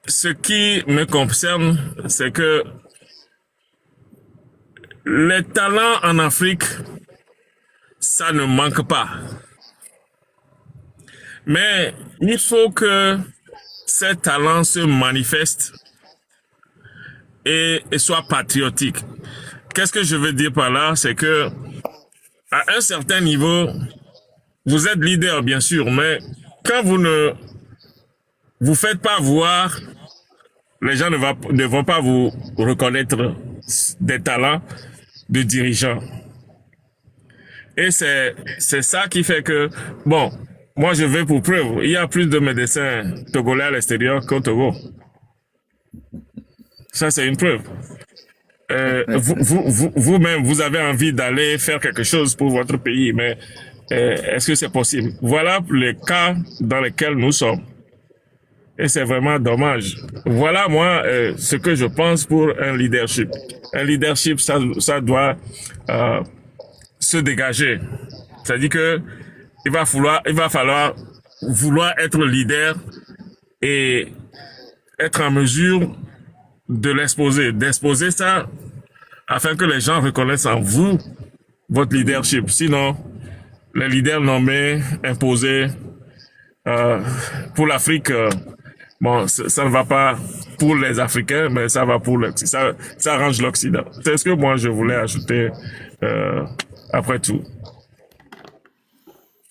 ce qui me concerne, c'est que les talents en Afrique, ça ne manque pas. Mais il faut que ces talents se manifestent et soient patriotiques. Qu'est-ce que je veux dire par là? C'est que à un certain niveau, vous êtes leader, bien sûr, mais quand vous ne vous faites pas voir, les gens ne vont pas vous reconnaître des talents de dirigeants. Et c'est ça qui fait que, bon, moi je vais pour preuve, il y a plus de médecins togolais à l'extérieur qu'au Togo. Ça, c'est une preuve. Vous-même, vous avez envie d'aller faire quelque chose pour votre pays, mais est-ce que c'est possible? Voilà les cas dans lesquels nous sommes. Et c'est vraiment dommage. Voilà, moi, ce que je pense pour un leadership. Un leadership, ça doit se dégager. C'est-à-dire que il va falloir vouloir être leader et être en mesure de d'exposer ça afin que les gens reconnaissent en vous votre leadership. Sinon, les leaders nommés, imposés pour l'Afrique, bon, ça ne va pas pour les Africains, mais ça va pour ça arrange l'Occident. C'est ce que moi je voulais ajouter après tout.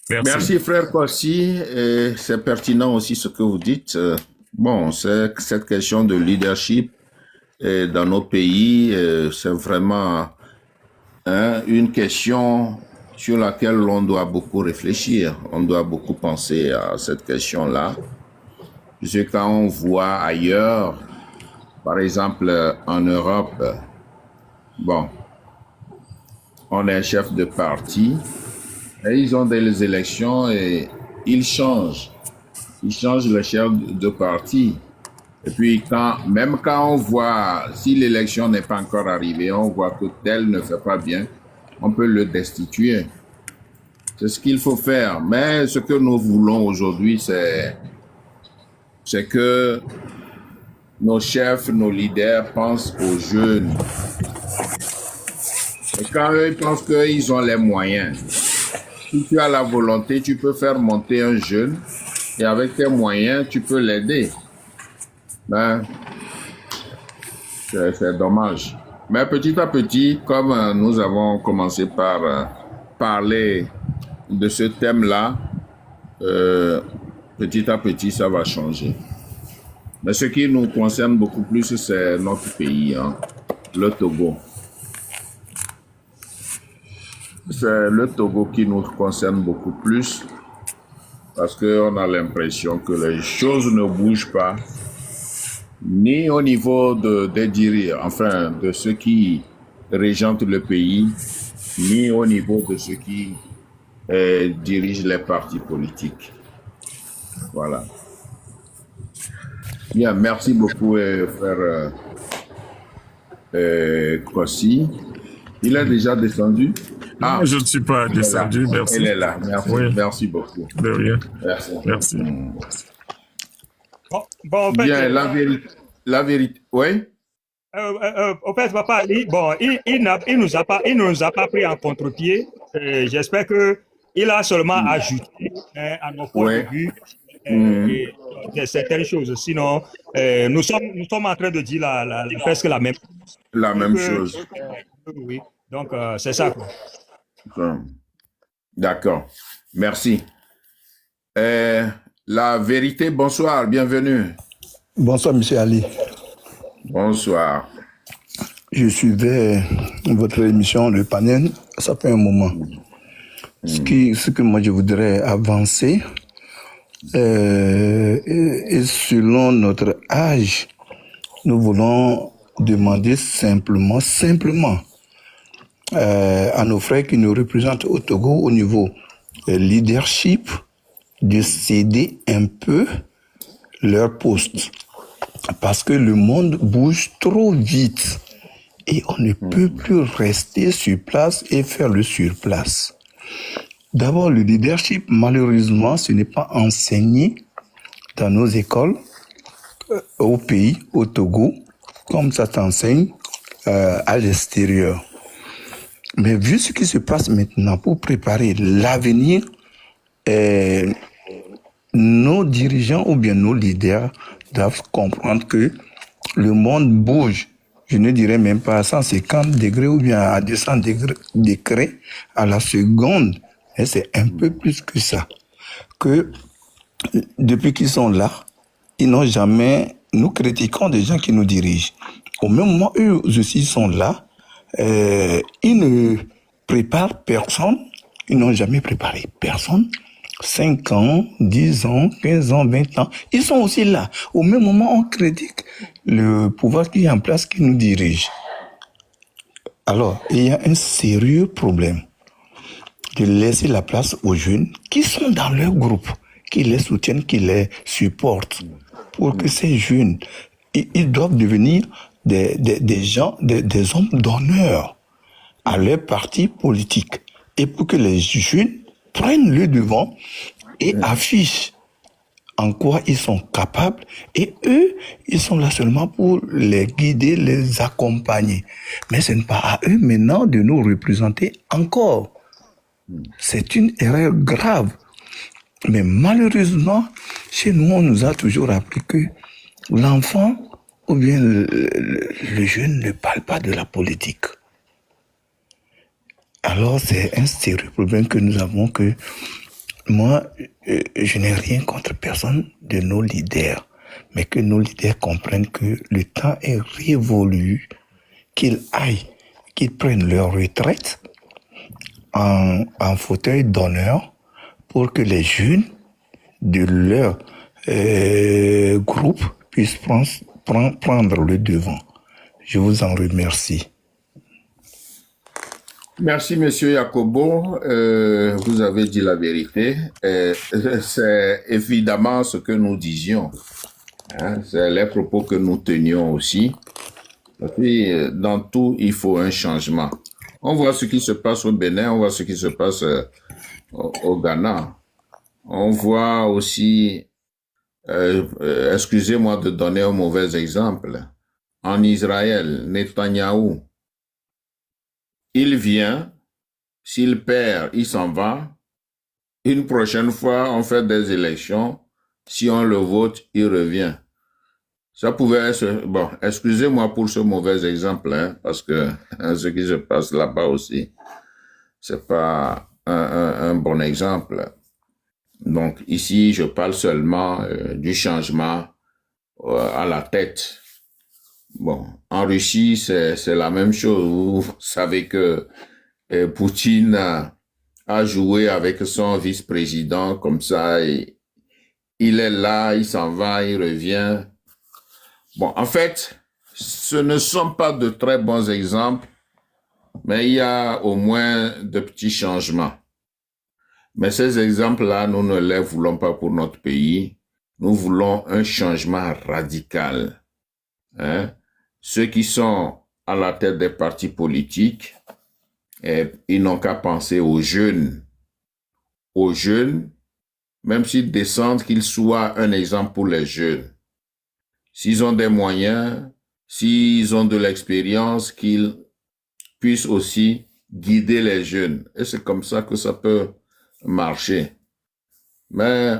Merci frère Kossi, et c'est pertinent aussi ce que vous dites. Bon, c'est cette question de leadership et dans nos pays, c'est vraiment une question sur laquelle on doit beaucoup réfléchir. On doit beaucoup penser à cette question-là. Puisque quand on voit ailleurs, par exemple en Europe, bon, on est chef de parti, et ils ont des élections et ils changent le chef de parti. Et puis même quand on voit, si l'élection n'est pas encore arrivée, on voit que tel ne fait pas bien, on peut le destituer. C'est ce qu'il faut faire. Mais ce que nous voulons aujourd'hui, c'est c'est que nos chefs, nos leaders pensent aux jeunes. Et quand eux ils pensent qu'ils ont les moyens, si tu as la volonté, tu peux faire monter un jeune et avec tes moyens, tu peux l'aider. Ben, c'est dommage. Mais petit à petit, comme nous avons commencé par parler de ce thème-là, petit à petit, ça va changer. Mais ce qui nous concerne beaucoup plus, c'est notre pays, hein, le Togo. C'est le Togo qui nous concerne beaucoup plus parce qu'on a l'impression que les choses ne bougent pas, ni au niveau des dirigeants, enfin de ceux qui régentent le pays, ni au niveau de ceux qui dirigent les partis politiques. Voilà. Bien, merci beaucoup, frère Kossi. Il est déjà descendu? Ah, je ne suis pas descendu, merci. Il est là, merci, oui. Merci beaucoup. De rien. Merci. Merci. Bon, en fait, bien, la vérité, oui? En fait, papa, il ne nous a pas pris en contre-pied. J'espère qu'il a seulement ajouté à nos points de vue certaines choses. Sinon, nous sommes en train de dire presque la même chose. La même chose. Oui, donc c'est ça. D'accord. Merci. La vérité, bonsoir, bienvenue. Bonsoir, M. Ali. Bonsoir. Je suivais votre émission, le panel, ça fait un moment. Ce que moi je voudrais avancer, et selon notre âge, nous voulons demander simplement, à nos frères qui nous représentent au Togo au niveau leadership, de céder un peu leur poste. Parce que le monde bouge trop vite et on ne peut plus rester sur place et faire le surplace. D'abord, le leadership, malheureusement, ce n'est pas enseigné dans nos écoles, au pays, au Togo, comme ça s'enseigne à l'extérieur. Mais vu ce qui se passe maintenant pour préparer l'avenir, nos dirigeants ou bien nos leaders doivent comprendre que le monde bouge. Je ne dirais même pas à 150 degrés ou bien à 200 degrés à la seconde. Et c'est un peu plus que ça. Que depuis qu'ils sont là, ils n'ont jamais... Nous critiquons des gens qui nous dirigent. Au même moment, eux aussi sont là. Ils ne préparent personne. Ils n'ont jamais préparé personne. 5 ans, 10 ans, 15 ans, 20 ans. Ils sont aussi là. Au même moment, on critique le pouvoir qui est en place, qui nous dirige. Alors, il y a un sérieux problème de laisser la place aux jeunes qui sont dans leur groupe, qui les soutiennent, qui les supportent. Pour que ces jeunes, ils doivent devenir des gens, des hommes d'honneur à leur parti politique. Et pour que les jeunes prennent le devant et affichent en quoi ils sont capables. Et eux, ils sont là seulement pour les guider, les accompagner. Mais ce n'est pas à eux maintenant de nous représenter encore. C'est une erreur grave. Mais malheureusement, chez nous, on nous a toujours appris que l'enfant ou bien le jeune ne parle pas de la politique. Alors, c'est un sérieux problème que nous avons que moi, je n'ai rien contre personne de nos leaders, mais que nos leaders comprennent que le temps est révolu, qu'ils prennent leur retraite en fauteuil d'honneur pour que les jeunes de leur groupe puissent prendre le devant. Je vous en remercie. Merci, Monsieur Yacobo. Vous avez dit la vérité. C'est évidemment ce que nous disions. Hein, c'est les propos que nous tenions aussi. Et puis, dans tout, il faut un changement. On voit ce qui se passe au Bénin, on voit ce qui se passe au Ghana. On voit aussi excusez-moi de donner un mauvais exemple. En Israël, Netanyahou, il vient, s'il perd, il s'en va. Une prochaine fois, on fait des élections. Si on le vote, il revient. Ça pouvait être... Bon, excusez-moi pour ce mauvais exemple, hein, parce que ce qui se passe là-bas aussi, c'est pas un bon exemple. Donc ici, je parle seulement du changement à la tête. Bon, en Russie, c'est la même chose. Vous savez que Poutine a joué avec son vice-président comme ça. Et il est là, il s'en va, il revient. Bon, en fait, ce ne sont pas de très bons exemples, mais il y a au moins de petits changements. Mais ces exemples-là, nous ne les voulons pas pour notre pays. Nous voulons un changement radical. Hein? Ceux qui sont à la tête des partis politiques, ils n'ont qu'à penser aux jeunes. Aux jeunes, même s'ils descendent, qu'ils soient un exemple pour les jeunes. S'ils ont des moyens, s'ils ont de l'expérience, qu'ils puissent aussi guider les jeunes. Et c'est comme ça que ça peut marcher. Mais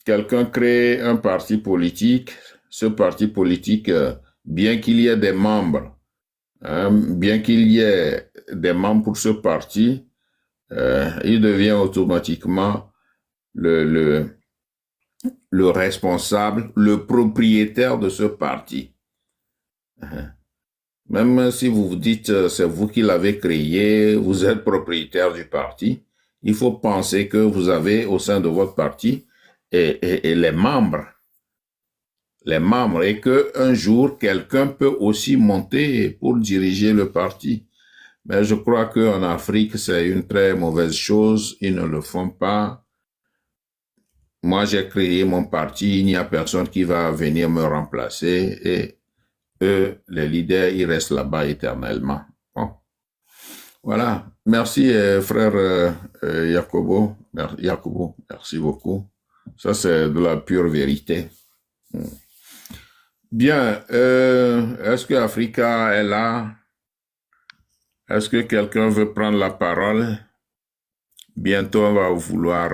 quelqu'un crée un parti politique, ce parti politique, bien qu'il y ait des membres, bien qu'il y ait des membres pour ce parti, il devient automatiquement le responsable, le propriétaire de ce parti. Même si vous vous dites c'est vous qui l'avez créé, vous êtes propriétaire du parti, il faut penser que vous avez au sein de votre parti et les membres, et que un jour quelqu'un peut aussi monter pour diriger le parti. Mais je crois qu'en Afrique, c'est une très mauvaise chose, ils ne le font pas. Moi, j'ai créé mon parti, il n'y a personne qui va venir me remplacer et eux, les leaders, ils restent là-bas éternellement. Bon. Voilà. Merci, frère Yacobo. Yacobo, merci beaucoup. Ça, c'est de la pure vérité. Bien. Est-ce que Africa est là? Est-ce que quelqu'un veut prendre la parole? Bientôt, on va vouloir...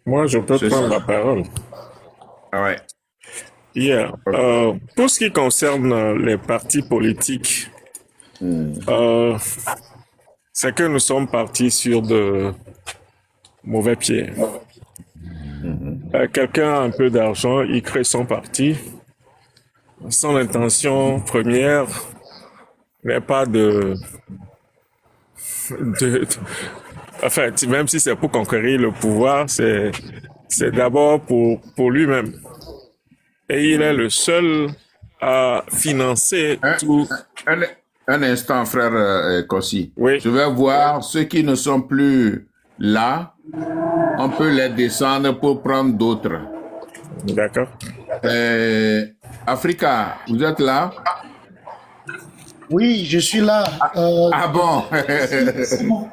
Moi, je peux prendre la parole. Ah ouais. Yeah. Pour ce qui concerne les partis politiques, c'est que nous sommes partis sur de mauvais pieds. Quelqu'un a un peu d'argent, il crée son parti. Son intention première n'est pas enfin, même si c'est pour conquérir le pouvoir, c'est d'abord pour lui-même. Et il est le seul à financer tout. Un instant, frère Kossi. Oui. Je vais voir ceux qui ne sont plus là. On peut les descendre pour prendre d'autres. D'accord. Africa, vous êtes là? Oui, je suis là. Ah bon?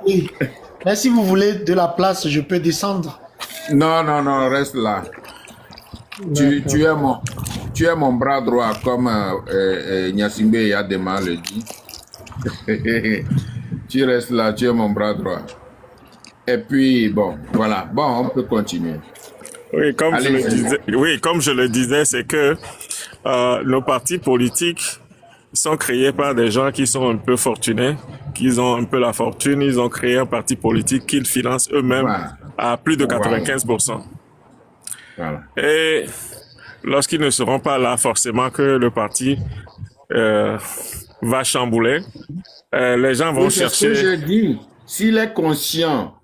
Oui. Mais si vous voulez de la place, je peux descendre. Non, reste là. Tu es mon bras droit, comme Nyasimbe Yadema le dit. Tu restes là, tu es mon bras droit. Et puis, bon, voilà. Bon, on peut continuer. Oui, comme je le disais, c'est que nos partis politiques sont créés par des gens qui sont un peu fortunés, qui ont un peu la fortune. Ils ont créé un parti politique qu'ils financent eux-mêmes à plus de 95%. Voilà. Et lorsqu'ils ne seront pas là, forcément que le parti va chambouler. Les gens vont chercher... C'est ce que je dis. S'il est conscient,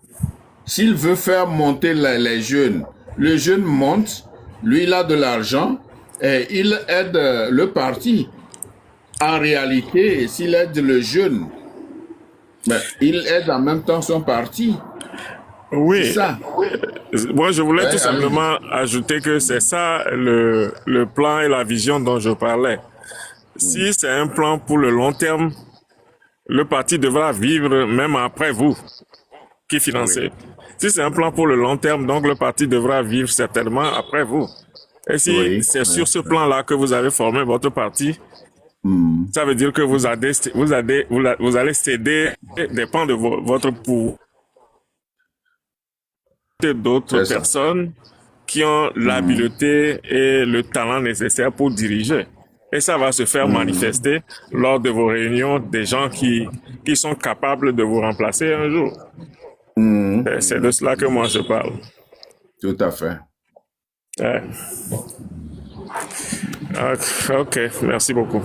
s'il veut faire monter les jeunes, le jeune monte, lui il a de l'argent et il aide le parti. En réalité, s'il aide le jeune, ben, il aide en même temps son parti. Oui. C'est ça. Moi, je voulais tout simplement ajouter que c'est ça le plan et la vision dont je parlais. Si c'est un plan pour le long terme, le parti devra vivre même après vous qui financez. Si c'est un plan pour le long terme, donc le parti devra vivre certainement après vous. Et si Oui, c'est sur ce plan-là que vous avez formé votre parti, ça veut dire que vous allez céder des pans de votre pouvoir à d'autres c'est ça. personnes qui ont l'habileté et le talent nécessaire pour diriger. Et ça va se faire manifester lors de vos réunions des gens qui sont capables de vous remplacer un jour. Et c'est de cela que moi je parle. Tout à fait. Ouais. Ok, merci beaucoup.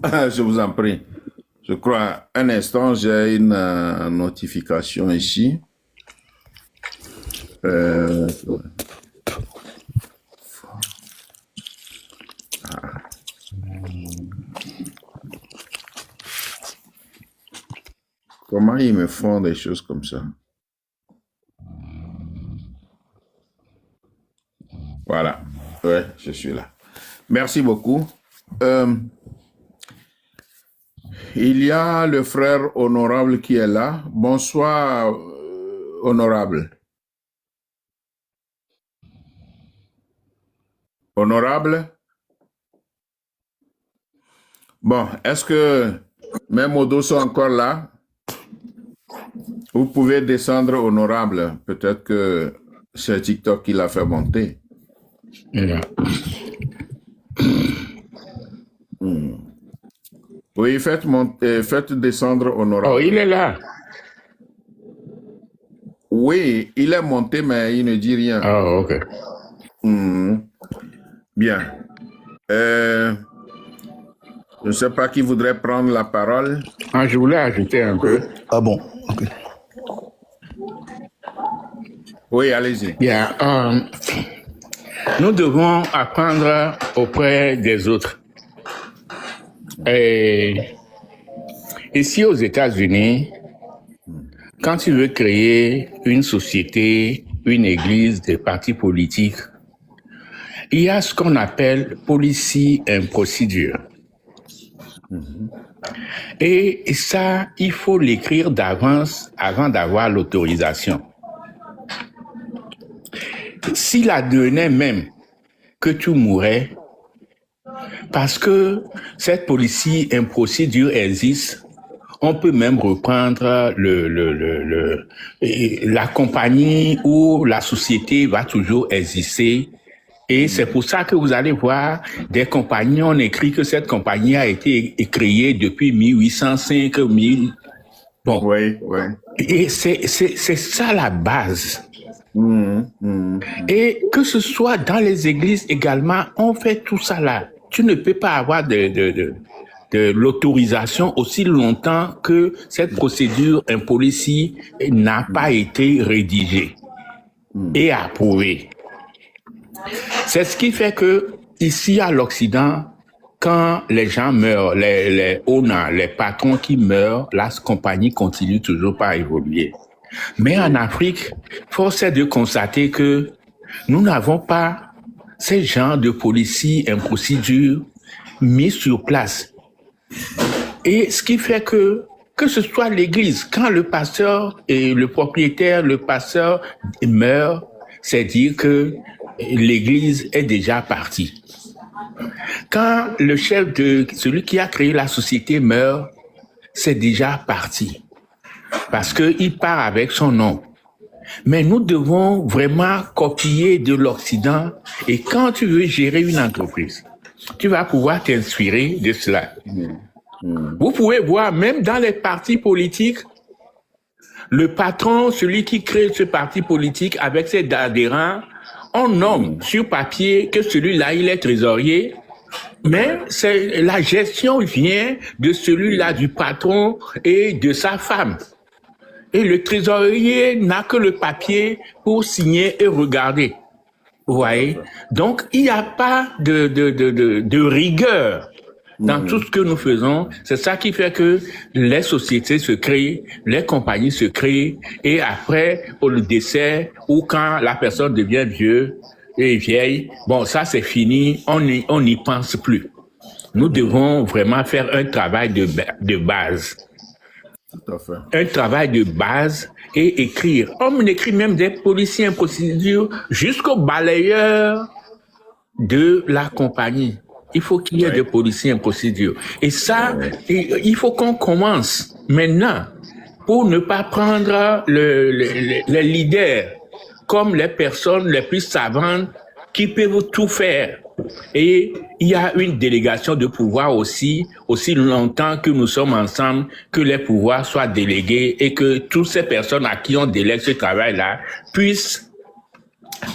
Je vous en prie. Je crois, un instant, j'ai une notification ici. Comment ils me font des choses comme ça? Voilà. Ouais, je suis là. Merci beaucoup. Il y a le frère honorable qui est là. Bonsoir, honorable. Honorable? Bon, est-ce que mes modos sont encore là? Vous pouvez descendre, honorable. Peut-être que c'est TikTok qui l'a fait monter. Oui, faites descendre, honorable. Oh, il est là. Oui, il est monté, mais il ne dit rien. Oh, ok. Bien. Je ne sais pas qui voudrait prendre la parole. Ah, je voulais ajouter un peu. Ah bon, ok. Oui, allez-y. Bien, nous devons apprendre auprès des autres. Et ici aux États-Unis, quand tu veux créer une société, une église, des partis politiques, il y a ce qu'on appelle policy and procedure. Et ça, il faut l'écrire d'avance avant d'avoir l'autorisation. S'il advenait même que tu mourrais, parce que cette policy and procedure existe, on peut même reprendre la compagnie ou la société va toujours exister. Et c'est pour ça que vous allez voir des compagnies, on écrit que cette compagnie a été créée depuis 1805, bon. Oui, oui. Et c'est ça la base. Et que ce soit dans les églises également, on fait tout ça là. Tu ne peux pas avoir de l'autorisation aussi longtemps que cette procédure, un policy, n'a pas été rédigée et approuvée. C'est ce qui fait que ici à l'Occident, quand les gens meurent, les owners, les patrons qui meurent, la compagnie continue toujours pas à évoluer. Mais en Afrique, force est de constater que nous n'avons pas ces genres de policy et procédures mis sur place. Et ce qui fait que ce soit l'église, quand le pasteur et le propriétaire, le pasteur meurt, c'est dire que l'église est déjà partie. Quand le chef celui qui a créé la société meurt, c'est déjà parti. Parce qu'il part avec son nom. Mais nous devons vraiment copier de l'Occident. Et quand tu veux gérer une entreprise, tu vas pouvoir t'inspirer de cela. Vous pouvez voir, même dans les partis politiques, le patron, celui qui crée ce parti politique avec ses adhérents, on nomme sur papier que celui-là, il est trésorier, mais la gestion vient de celui-là, du patron et de sa femme. Et le trésorier n'a que le papier pour signer et regarder. Vous voyez? Donc, il n'y a pas de rigueur dans tout ce que nous faisons. C'est ça qui fait que les sociétés se créent, les compagnies se créent, et après, au décès, ou quand la personne devient vieux et vieille, bon, ça c'est fini, on n'y pense plus. Nous devons vraiment faire un travail de base. Tout à fait. un travail de base et écrire. On écrit même des policiers en procédure jusqu'au balayeur de la compagnie. Il faut qu'il y ait des policiers en procédure. Et ça, il faut qu'on commence maintenant pour ne pas prendre les leaders comme les personnes les plus savantes qui peuvent tout faire. Et il y a une délégation de pouvoir aussi longtemps que nous sommes ensemble, que les pouvoirs soient délégués et que toutes ces personnes à qui on délègue ce travail-là puissent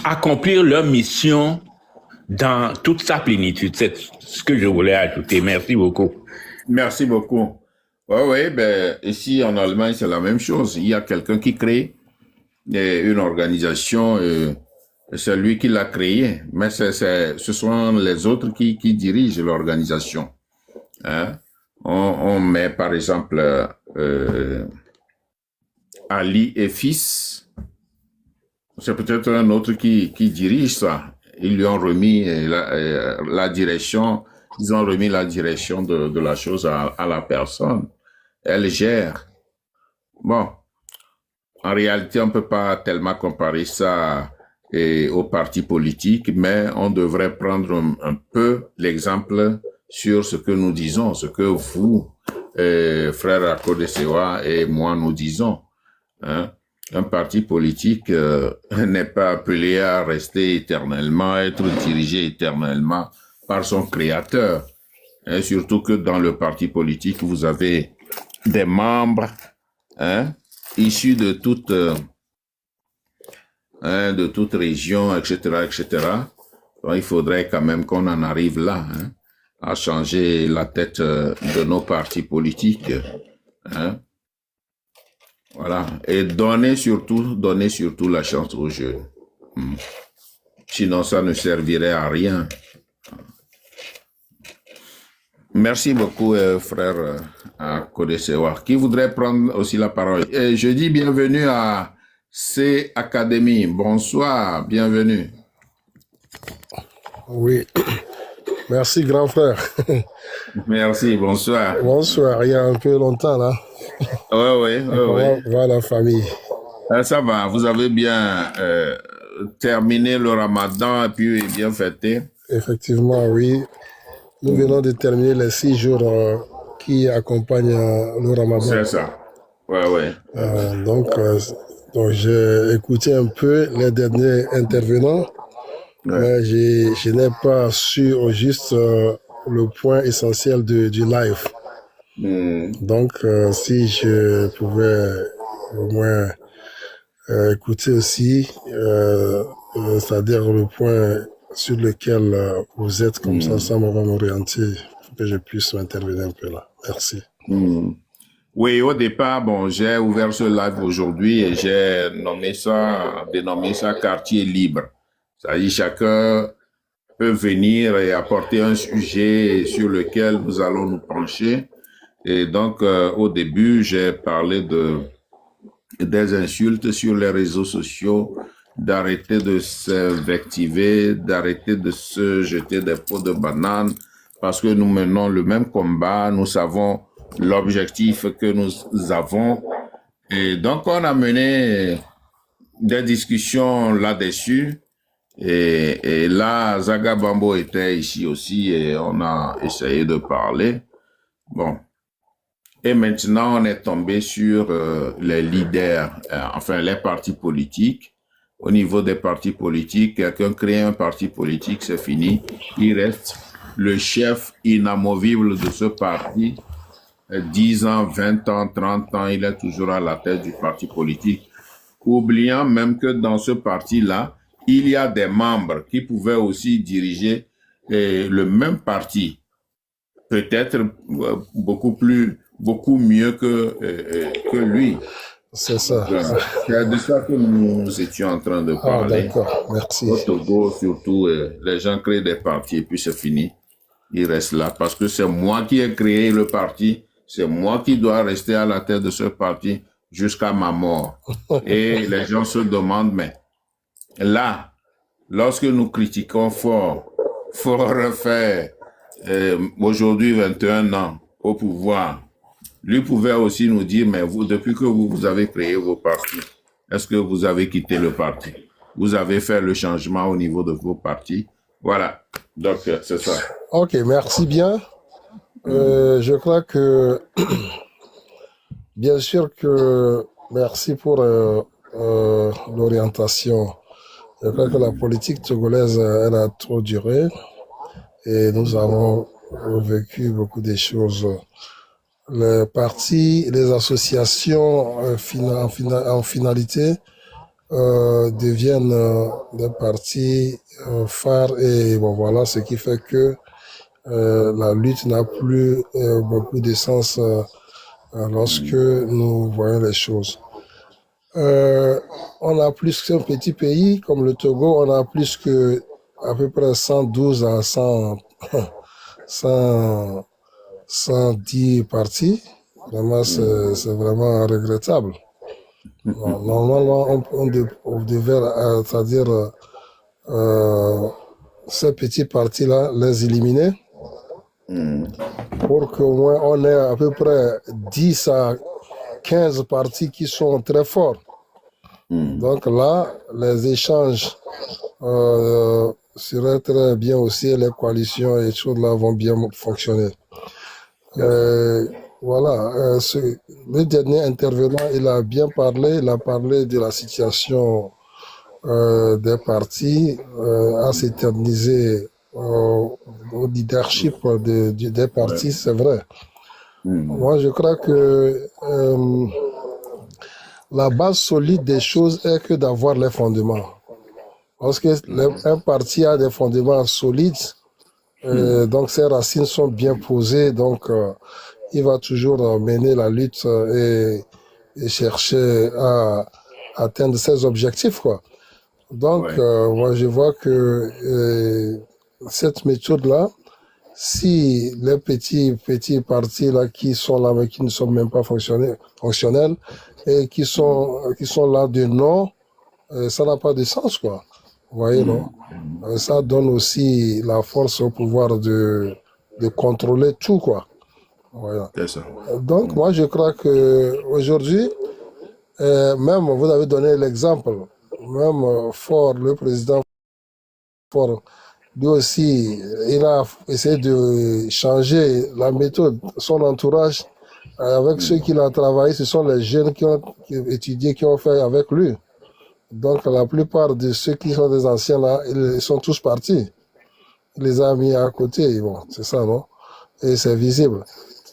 accomplir leur mission dans toute sa plénitude. C'est ce que je voulais ajouter. Merci beaucoup. Merci beaucoup. Oui, ben, ici en Allemagne, c'est la même chose. Il y a quelqu'un qui crée une organisation, c'est lui qui l'a créée, mais ce sont les autres qui dirigent l'organisation. Hein? On met par exemple Ali et fils, c'est peut-être un autre qui dirige ça. Ils lui ont remis la direction, ils ont remis la direction de la chose à la personne. Elle gère. Bon, en réalité, on peut pas tellement comparer ça aux partis politiques, mais on devrait prendre un peu l'exemple sur ce que nous disons, ce que vous, frères Akodesewa et moi, nous disons. Hein? Un parti politique n'est pas appelé à rester éternellement, à être dirigé éternellement par son créateur. Et surtout que dans le parti politique, vous avez des membres issus de toute région, etc., etc. Donc, il faudrait quand même qu'on en arrive là, à changer la tête de nos partis politiques. Voilà. Et donner surtout la chance aux jeunes. Sinon, ça ne servirait à rien. Merci beaucoup, frère Akodesewa. Qui voudrait prendre aussi la parole? Et je dis bienvenue à C Academy. Bonsoir, bienvenue. Oui. Merci, grand frère. Merci, bonsoir. Bonsoir, il y a un peu longtemps, là. Oui. Voilà la famille. Ça va, vous avez bien terminé le ramadan et puis bien fêté? Effectivement, oui. Nous venons de terminer les 6 jours qui accompagnent le ramadan. C'est ça. Ouais. Donc, j'ai écouté un peu les derniers intervenants, mais je n'ai pas su au juste le point essentiel du live. Donc, si je pouvais au moins écouter aussi, c'est-à-dire le point sur lequel vous êtes, comme ça va m'orienter, pour que je puisse m'intervenir un peu là. Merci. Oui, au départ, j'ai ouvert ce live aujourd'hui et j'ai dénommé ça quartier libre. C'est-à-dire chacun peut venir et apporter un sujet sur lequel nous allons nous pencher. Et donc, au début, j'ai parlé des insultes sur les réseaux sociaux, d'arrêter de s'invectiver, d'arrêter de se jeter des pots de banane, parce que nous menons le même combat, nous savons l'objectif que nous avons. Et donc, on a mené des discussions là-dessus. Et là, Zaga Bambo était ici aussi et on a essayé de parler. Bon. Et maintenant, on est tombé sur les leaders, enfin les partis politiques. Au niveau des partis politiques, quelqu'un crée un parti politique, c'est fini. Il reste le chef inamovible de ce parti. 10 ans, 20 ans, 30 ans, il est toujours à la tête du parti politique. Oubliant même que dans ce parti-là, il y a des membres qui pouvaient aussi diriger le même parti. Peut-être beaucoup mieux que lui. C'est ça. C'est de ça que nous étions en train de parler. D'accord, merci. Au Togo, surtout, les gens créent des partis et puis c'est fini. Ils restent là parce que c'est moi qui ai créé le parti. C'est moi qui dois rester à la tête de ce parti jusqu'à ma mort. Et les gens se demandent, mais là, lorsque nous critiquons fort refait aujourd'hui 21 ans au pouvoir, lui pouvait aussi nous dire, mais vous, depuis que vous avez créé vos partis, est-ce que vous avez quitté le parti? Vous avez fait le changement au niveau de vos partis? Voilà. Donc, c'est ça. Ok, merci bien. Je crois que, bien sûr que, merci pour l'orientation. Je crois que la politique togolaise, elle a trop duré et nous avons vécu beaucoup de choses. Les partis, les associations, en finalité, deviennent des partis phares et bon voilà, ce qui fait que la lutte n'a plus beaucoup de sens lorsque nous voyons les choses. On a plus qu'un petit pays comme le Togo, on a plus que à peu près 112 à 110 partis. Vraiment, c'est vraiment regrettable. Normalement, on devait, c'est-à-dire ces petits partis-là, les éliminer pour qu'au moins on ait à peu près 10 à 15 partis qui sont très forts. Donc là, les échanges seraient très bien aussi, et les coalitions et choses là vont bien fonctionner. Voilà, le dernier intervenant, il a bien parlé, il a parlé de la situation des partis à s'éterniser au leadership des partis, c'est vrai. Moi, je crois que la base solide des choses est que d'avoir les fondements. Lorsque un parti a des fondements solides, donc ses racines sont bien posées, donc il va toujours mener la lutte et chercher à atteindre ses objectifs, quoi. Donc, moi, je vois que cette méthode-là, si les petits partis là qui sont là mais qui ne sont même pas fonctionnels et qui sont là de nom, ça n'a pas de sens, quoi. Vous voyez, non? Ça donne aussi la force au pouvoir de contrôler tout, quoi. Voilà. Donc, moi, je crois que aujourd'hui, même vous avez donné l'exemple, même Ford, le président Ford, lui aussi, il a essayé de changer la méthode. Son entourage, avec ceux qu'il a travaillé, ce sont les jeunes qui ont étudié, qui ont fait avec lui. Donc, la plupart de ceux qui sont des anciens là, ils sont tous partis. Il les a mis à côté. Bon, c'est ça, non? Et c'est visible.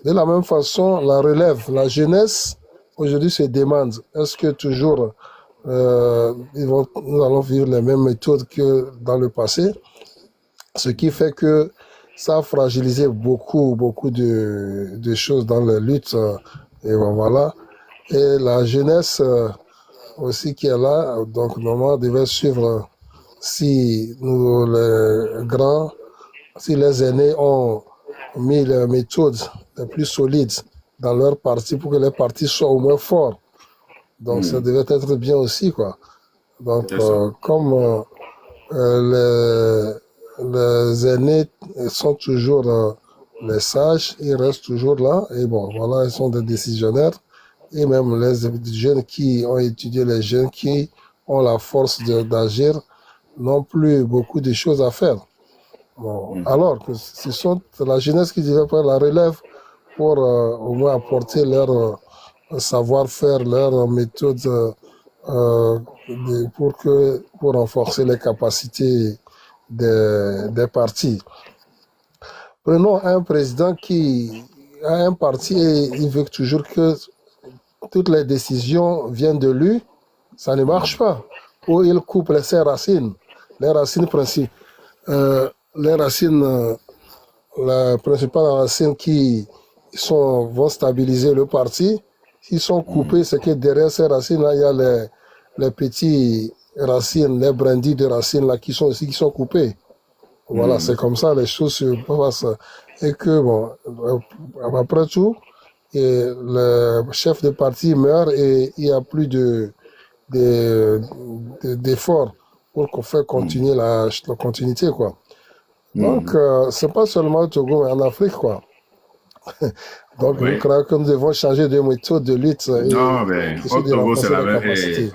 De la même façon, la relève, la jeunesse, aujourd'hui se demande, est-ce que toujours nous allons vivre les mêmes méthodes que dans le passé? Ce qui fait que ça a fragilisé beaucoup de choses dans la lutte. Et voilà. Et la jeunesse aussi qui est là, donc normalement devait suivre si nous, les grands, si les aînés ont mis les méthodes les plus solides dans leur parti pour que les partis soient au moins forts. Donc ça devait être bien aussi, quoi. Donc comme les aînés sont toujours les sages, ils restent toujours là, et bon, voilà, ils sont des décisionnaires, et même les jeunes qui ont étudié, les jeunes qui ont la force d'agir, n'ont plus beaucoup de choses à faire. Bon, alors que ce sont la jeunesse qui devait prendre la relève pour au moins apporter leur savoir-faire, leur méthode pour renforcer les capacités des partis. Prenons un président qui a un parti et il veut toujours que toutes les décisions viennent de lui. Ça ne marche pas. Ou il coupe ses racines, les racines principales. Les racines, la principale racine qui vont stabiliser le parti, s'ils sont coupés, c'est que derrière ces racines-là, il y a les petits racines, les brindilles de racines là, qui sont coupées. Voilà, c'est comme ça, les choses se passent. Et que, bon, après tout, le chef de parti meurt et il n'y a plus d'efforts pour qu'on fasse continuer la continuité, quoi. Donc, c'est pas seulement au Togo, mais en Afrique, quoi. Donc, Oui. je crois que nous devons changer de méthode de lutte Non, mais et essayer au de Togo, c'est renforcer la les même. capacités.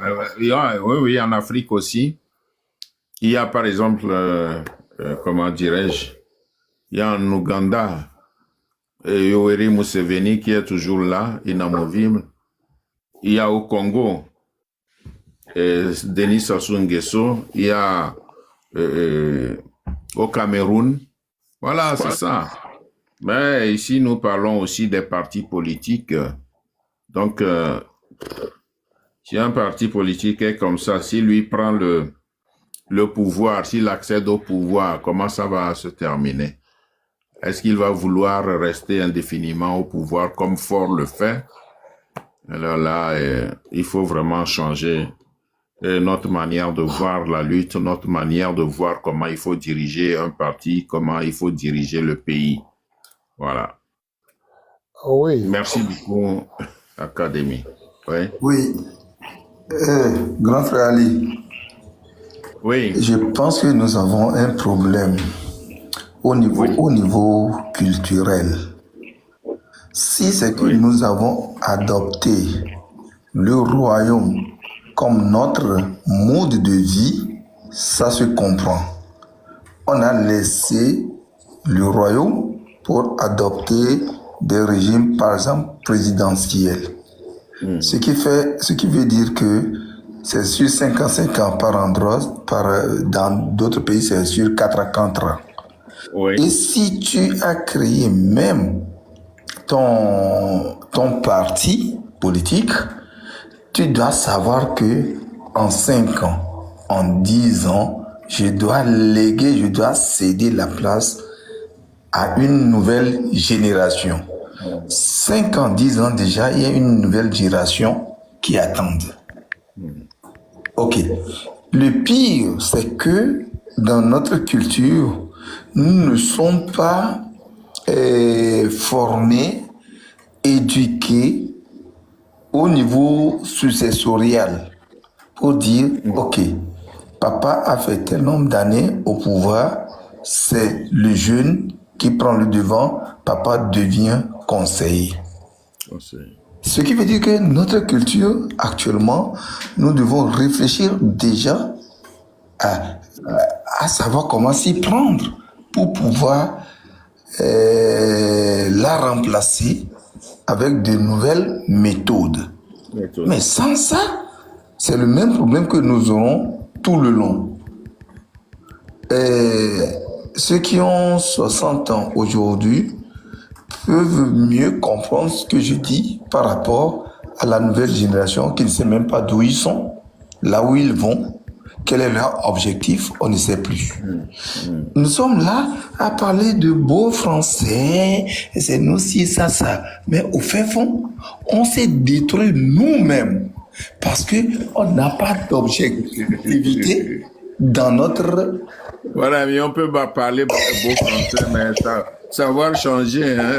Oui, oui, en Afrique aussi. Il y a par exemple, comment dirais-je, il y a en Ouganda, Yoweri Museveni qui est toujours là, inamovible. Il y a au Congo, Denis Sassou Nguesso. Il y a au Cameroun. Voilà, c'est ça. Mais ici, nous parlons aussi des partis politiques. Donc, si un parti politique est comme ça, s'il lui prend le pouvoir, s'il accède au pouvoir, comment ça va se terminer? Est-ce qu'il va vouloir rester indéfiniment au pouvoir comme Ford le fait? Alors là, il faut vraiment changer notre manière de voir la lutte, notre manière de voir comment il faut diriger un parti, comment il faut diriger le pays. Voilà. Oui. Merci beaucoup, Académie. Oui. Oui. Grand frère Ali, Oui. je pense que nous avons un problème au niveau culturel. Si c'est que nous avons adopté le royaume comme notre mode de vie, ça se comprend. On a laissé le royaume pour adopter des régimes, par exemple, présidentiels. Ce qui veut dire que c'est sur 5 ans par endroit, dans d'autres pays, c'est sur 4 ans. Oui. Et si tu as créé même ton parti politique, tu dois savoir que en 5 ans, en 10 ans, je dois céder la place à une nouvelle génération. 5 ans, 10 ans déjà, il y a une nouvelle génération qui attend. Ok. Le pire, c'est que dans notre culture, nous ne sommes pas formés, éduqués au niveau successorial pour dire, ok, papa a fait tel nombre d'années au pouvoir, c'est le jeune qui prend le devant, papa devient conseiller. Ce qui veut dire que notre culture, actuellement, nous devons réfléchir déjà à savoir comment s'y prendre pour pouvoir la remplacer avec de nouvelles méthodes. Mais sans ça, c'est le même problème que nous aurons tout le long. Ceux qui ont 60 ans aujourd'hui peuvent mieux comprendre ce que je dis par rapport à la nouvelle génération qui ne sait même pas d'où ils sont, là où ils vont, quel est leur objectif, on ne sait plus. Nous sommes là à parler de beaux français, c'est nous ci, ça. Mais au fait fond, on s'est détruit nous-mêmes parce qu'on n'a pas d'objectivité dans notre... Voilà, mais on peut pas parler beau français, mais savoir changer. Hein?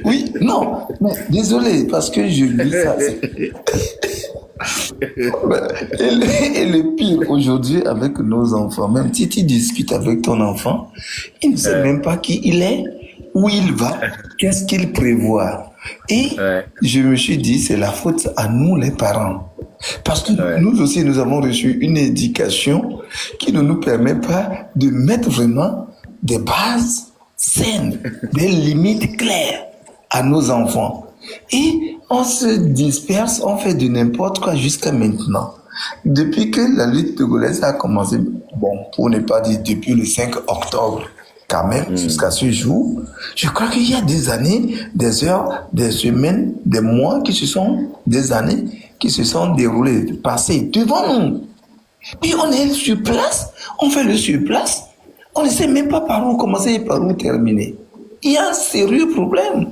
Oui, non, mais désolé, parce que je dis ça. Et le pire aujourd'hui avec nos enfants, même si tu discutes avec ton enfant, il ne sait même pas qui il est, où il va, qu'est-ce qu'il prévoit. Et je me suis dit, c'est la faute à nous les parents. Parce que nous aussi, nous avons reçu une éducation qui ne nous permet pas de mettre vraiment des bases saines, des limites claires à nos enfants. Et on se disperse, on fait de n'importe quoi jusqu'à maintenant. Depuis que la lutte togolaise a commencé, bon, pour ne pas dire depuis le 5 octobre, quand même, jusqu'à ce jour, je crois qu'il y a des années, des heures, des semaines, des mois des années qui se sont déroulées, passées devant nous. Puis on est sur place, on fait le sur place, on ne sait même pas par où commencer et par où terminer. Il y a un sérieux problème.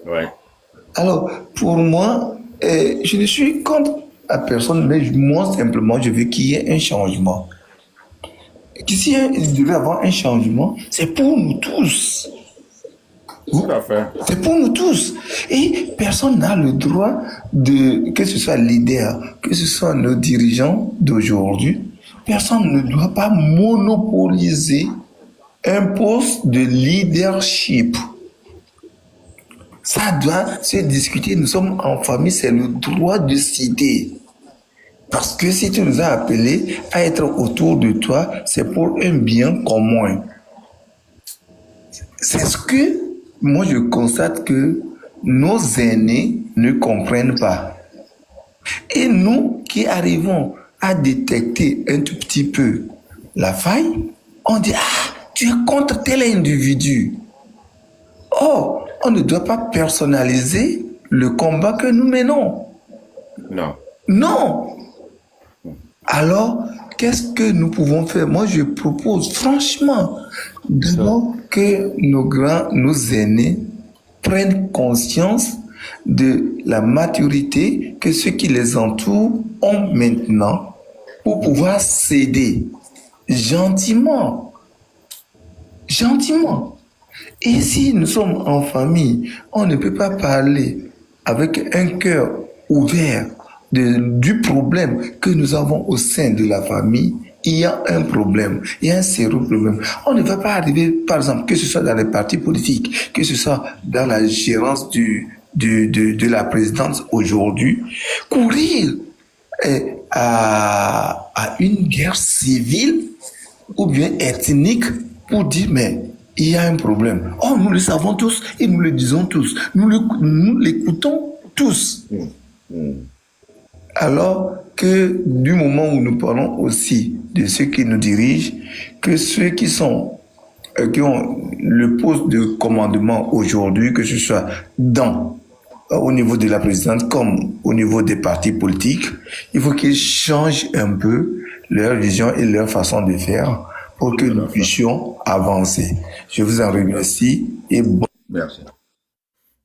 Ouais. Alors, pour moi, je ne suis contre la personne, mais moi, simplement, je veux qu'il y ait un changement. Si il devait avoir un changement, c'est pour nous tous. Tout à fait. C'est pour nous tous. Et personne n'a le droit que ce soit leader, que ce soit nos dirigeants d'aujourd'hui, personne ne doit pas monopoliser un poste de leadership. Ça doit se discuter. Nous sommes en famille, c'est le droit de citer. Parce que si tu nous as appelés à être autour de toi, c'est pour un bien commun. C'est ce que moi je constate que nos aînés ne comprennent pas. Et nous qui arrivons à détecter un tout petit peu la faille, on dit « Ah, tu es contre tel individu ». Or, on ne doit pas personnaliser le combat que nous menons. Non. Non. Alors, qu'est-ce que nous pouvons faire? Moi, je propose franchement d'abord que nos grands, nos aînés prennent conscience de la maturité que ceux qui les entourent ont maintenant pour pouvoir céder gentiment. Gentiment. Et si nous sommes en famille, on ne peut pas parler avec un cœur ouvert du problème que nous avons au sein de la famille. Il y a un problème, il y a un sérieux problème. On ne va pas arriver, par exemple, que ce soit dans les partis politiques, que ce soit dans la gérance de la présidence aujourd'hui, courir à une guerre civile ou bien ethnique pour dire, mais il y a un problème. Oh, nous le savons tous et nous le disons tous. Nous l'écoutons tous. Alors que du moment où nous parlons aussi de ceux qui nous dirigent, que ceux qui ont le poste de commandement aujourd'hui, que ce soit au niveau de la présidence comme au niveau des partis politiques, il faut qu'ils changent un peu leur vision et leur façon de faire pour que nous puissions avancer. Je vous en remercie et bon. Merci.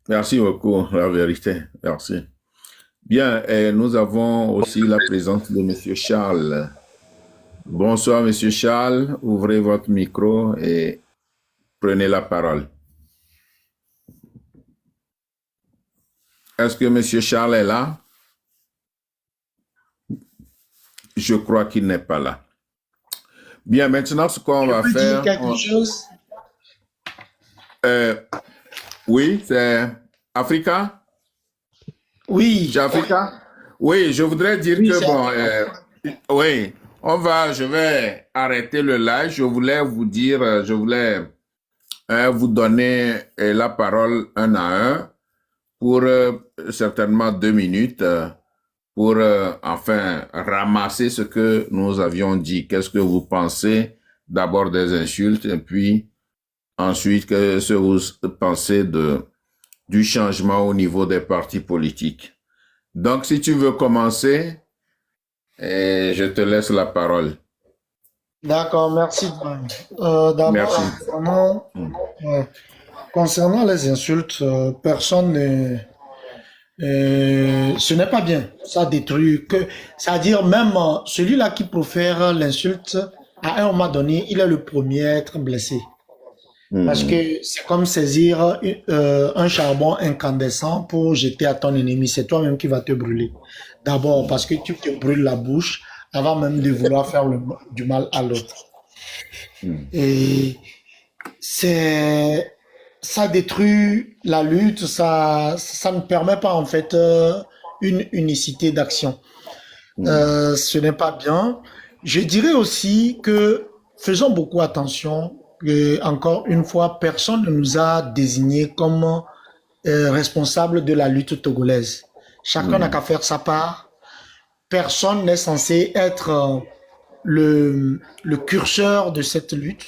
Merci beaucoup, la vérité. Merci. Bien, et nous avons aussi la présence de M. Charles. Bonsoir, M. Charles. Ouvrez votre micro et prenez la parole. Est-ce que M. Charles est là? Je crois qu'il n'est pas là. Bien, maintenant, ce qu'on va faire... Dire quelque chose? Oui, c'est Africa? Oui. C'est Africa? Oui, je voudrais dire Oui, que, oui, je vais arrêter le live. Je voulais vous dire, je voulais vous donner la parole un à un pour certainement 2 minutes pour enfin ramasser ce que nous avions dit. Qu'est-ce que vous pensez d'abord des insultes et puis ensuite qu'est-ce que vous pensez du changement au niveau des partis politiques. Donc, si tu veux commencer, je te laisse la parole. D'accord, merci. D'abord, Merci. Concernant les insultes, personne ne... ce n'est pas bien. Ça détruit. C'est-à-dire même celui-là qui profère l'insulte, à un moment donné, il est le premier à être blessé. Parce que c'est comme saisir un charbon incandescent pour jeter à ton ennemi. C'est toi-même qui vas te brûler. D'abord parce que tu te brûles la bouche avant même de vouloir faire du mal à l'autre. Et ça détruit la lutte, ça ne permet pas en fait une unicité d'action. Ce n'est pas bien. Je dirais aussi que faisons beaucoup attention. Encore une fois, personne ne nous a désignés comme responsables de la lutte togolaise. Chacun n'a qu'à faire sa part. Personne n'est censé être le curseur de cette lutte.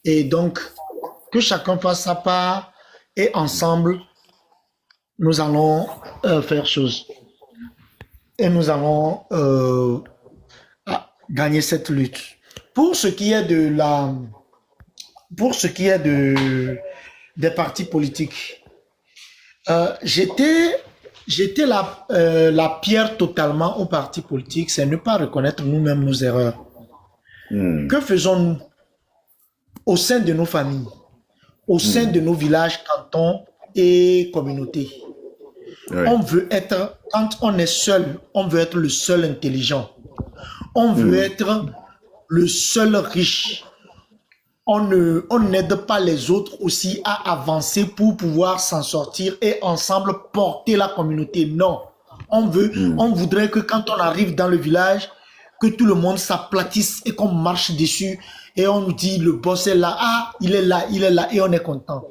Et donc, que chacun fasse sa part et ensemble, nous allons faire chose. Et nous allons gagner cette lutte. Pour ce qui est des partis politiques, j'étais la pierre totalement aux partis politiques, c'est ne pas reconnaître nous-mêmes nos erreurs. Que faisons-nous au sein de nos familles, au sein de nos villages, cantons et communautés? On veut être, quand on est seul, on veut être le seul intelligent. On veut être le seul riche. on n'aide pas les autres aussi à avancer pour pouvoir s'en sortir et ensemble porter la communauté. Non. On voudrait que quand on arrive dans le village, que tout le monde s'aplatisse et qu'on marche dessus et on nous dit le boss est là, ah, il est là et on est content.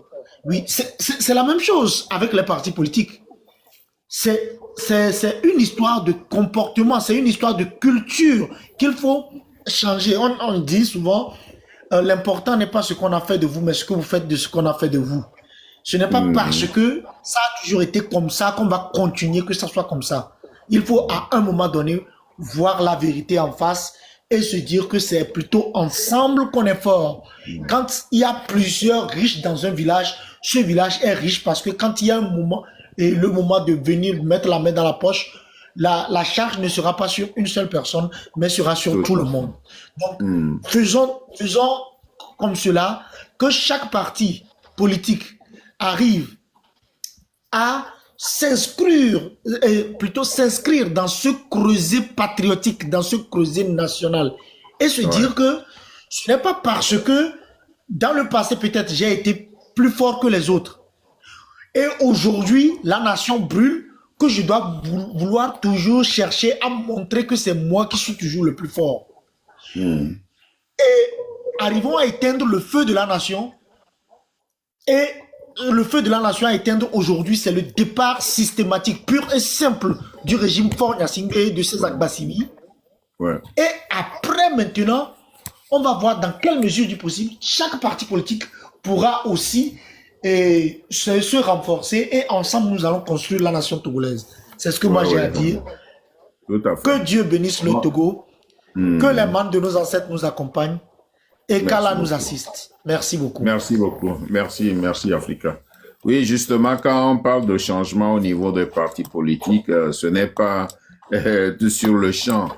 Oui, c'est la même chose avec les partis politiques. C'est une histoire de comportement, c'est une histoire de culture qu'il faut changer. On dit souvent, l'important n'est pas ce qu'on a fait de vous, mais ce que vous faites de ce qu'on a fait de vous. Ce n'est pas parce que ça a toujours été comme ça qu'on va continuer que ça soit comme ça. Il faut à un moment donné voir la vérité en face et se dire que c'est plutôt ensemble qu'on est fort. Quand il y a plusieurs riches dans un village, ce village est riche parce que quand il y a un moment, et le moment de venir mettre la main dans la poche, la charge ne sera pas sur une seule personne, mais sera sur tout le monde. Donc, faisons comme cela, que chaque parti politique arrive à s'inscrire dans ce creuset patriotique, dans ce creuset national, et se dire que ce n'est pas parce que dans le passé peut-être j'ai été plus fort que les autres et aujourd'hui la nation brûle que je dois vouloir toujours chercher à montrer que c'est moi qui suis toujours le plus fort. Et arrivons à éteindre le feu de la nation. Et le feu de la nation à éteindre aujourd'hui, c'est le départ systématique, pur et simple du régime Faure Gnassingbé et de ses Bassimi. Et après, maintenant, on va voir dans quelle mesure du possible, chaque parti politique pourra aussi se renforcer et ensemble, nous allons construire la nation togolaise. C'est ce que moi j'ai à dire. Que Dieu bénisse le Togo, que les membres de nos ancêtres nous accompagnent et qu'Allah nous assiste. Merci beaucoup. Merci beaucoup. Merci Africa. Oui, justement, quand on parle de changement au niveau des partis politiques, ce n'est pas sur le champ,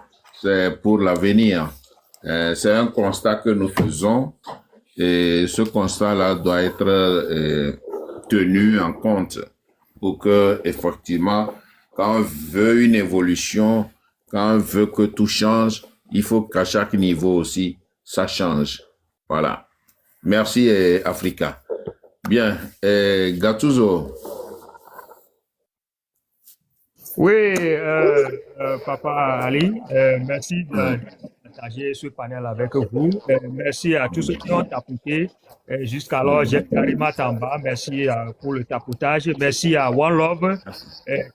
c'est pour l'avenir. C'est un constat que nous faisons et ce constat-là doit être tenu en compte pour que, effectivement, quand on veut une évolution, quand on veut que tout change, il faut qu'à chaque niveau aussi, ça change. Voilà. Merci, Africa. Bien. Gattuso. Oui, Papa Ali, merci de partager ce panel avec vous. Merci à tous ceux qui ont tapoté jusqu'alors. J'ai Karima Tamba, merci pour le tapotage. Merci à One Love,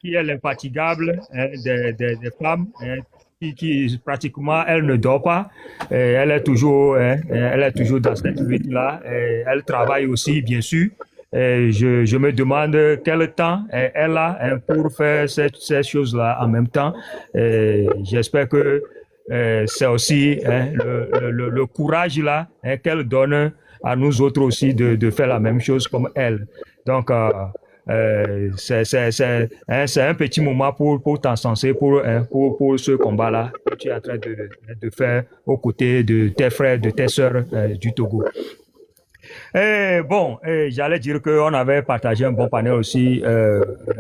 qui est l'infatigable des femmes. Qui pratiquement elle ne dort pas, elle est toujours dans cette lutte-là, elle travaille aussi bien sûr. Je me demande quel temps elle a pour faire ces choses-là en même temps. J'espère que c'est aussi le courage là qu'elle donne à nous autres aussi de faire la même chose comme elle. Donc c'est un petit moment pour t'encenser pour ce combat-là que tu es en train de faire aux côtés de tes frères, de tes sœurs du Togo. Bon, j'allais dire qu'on avait partagé un bon panel aussi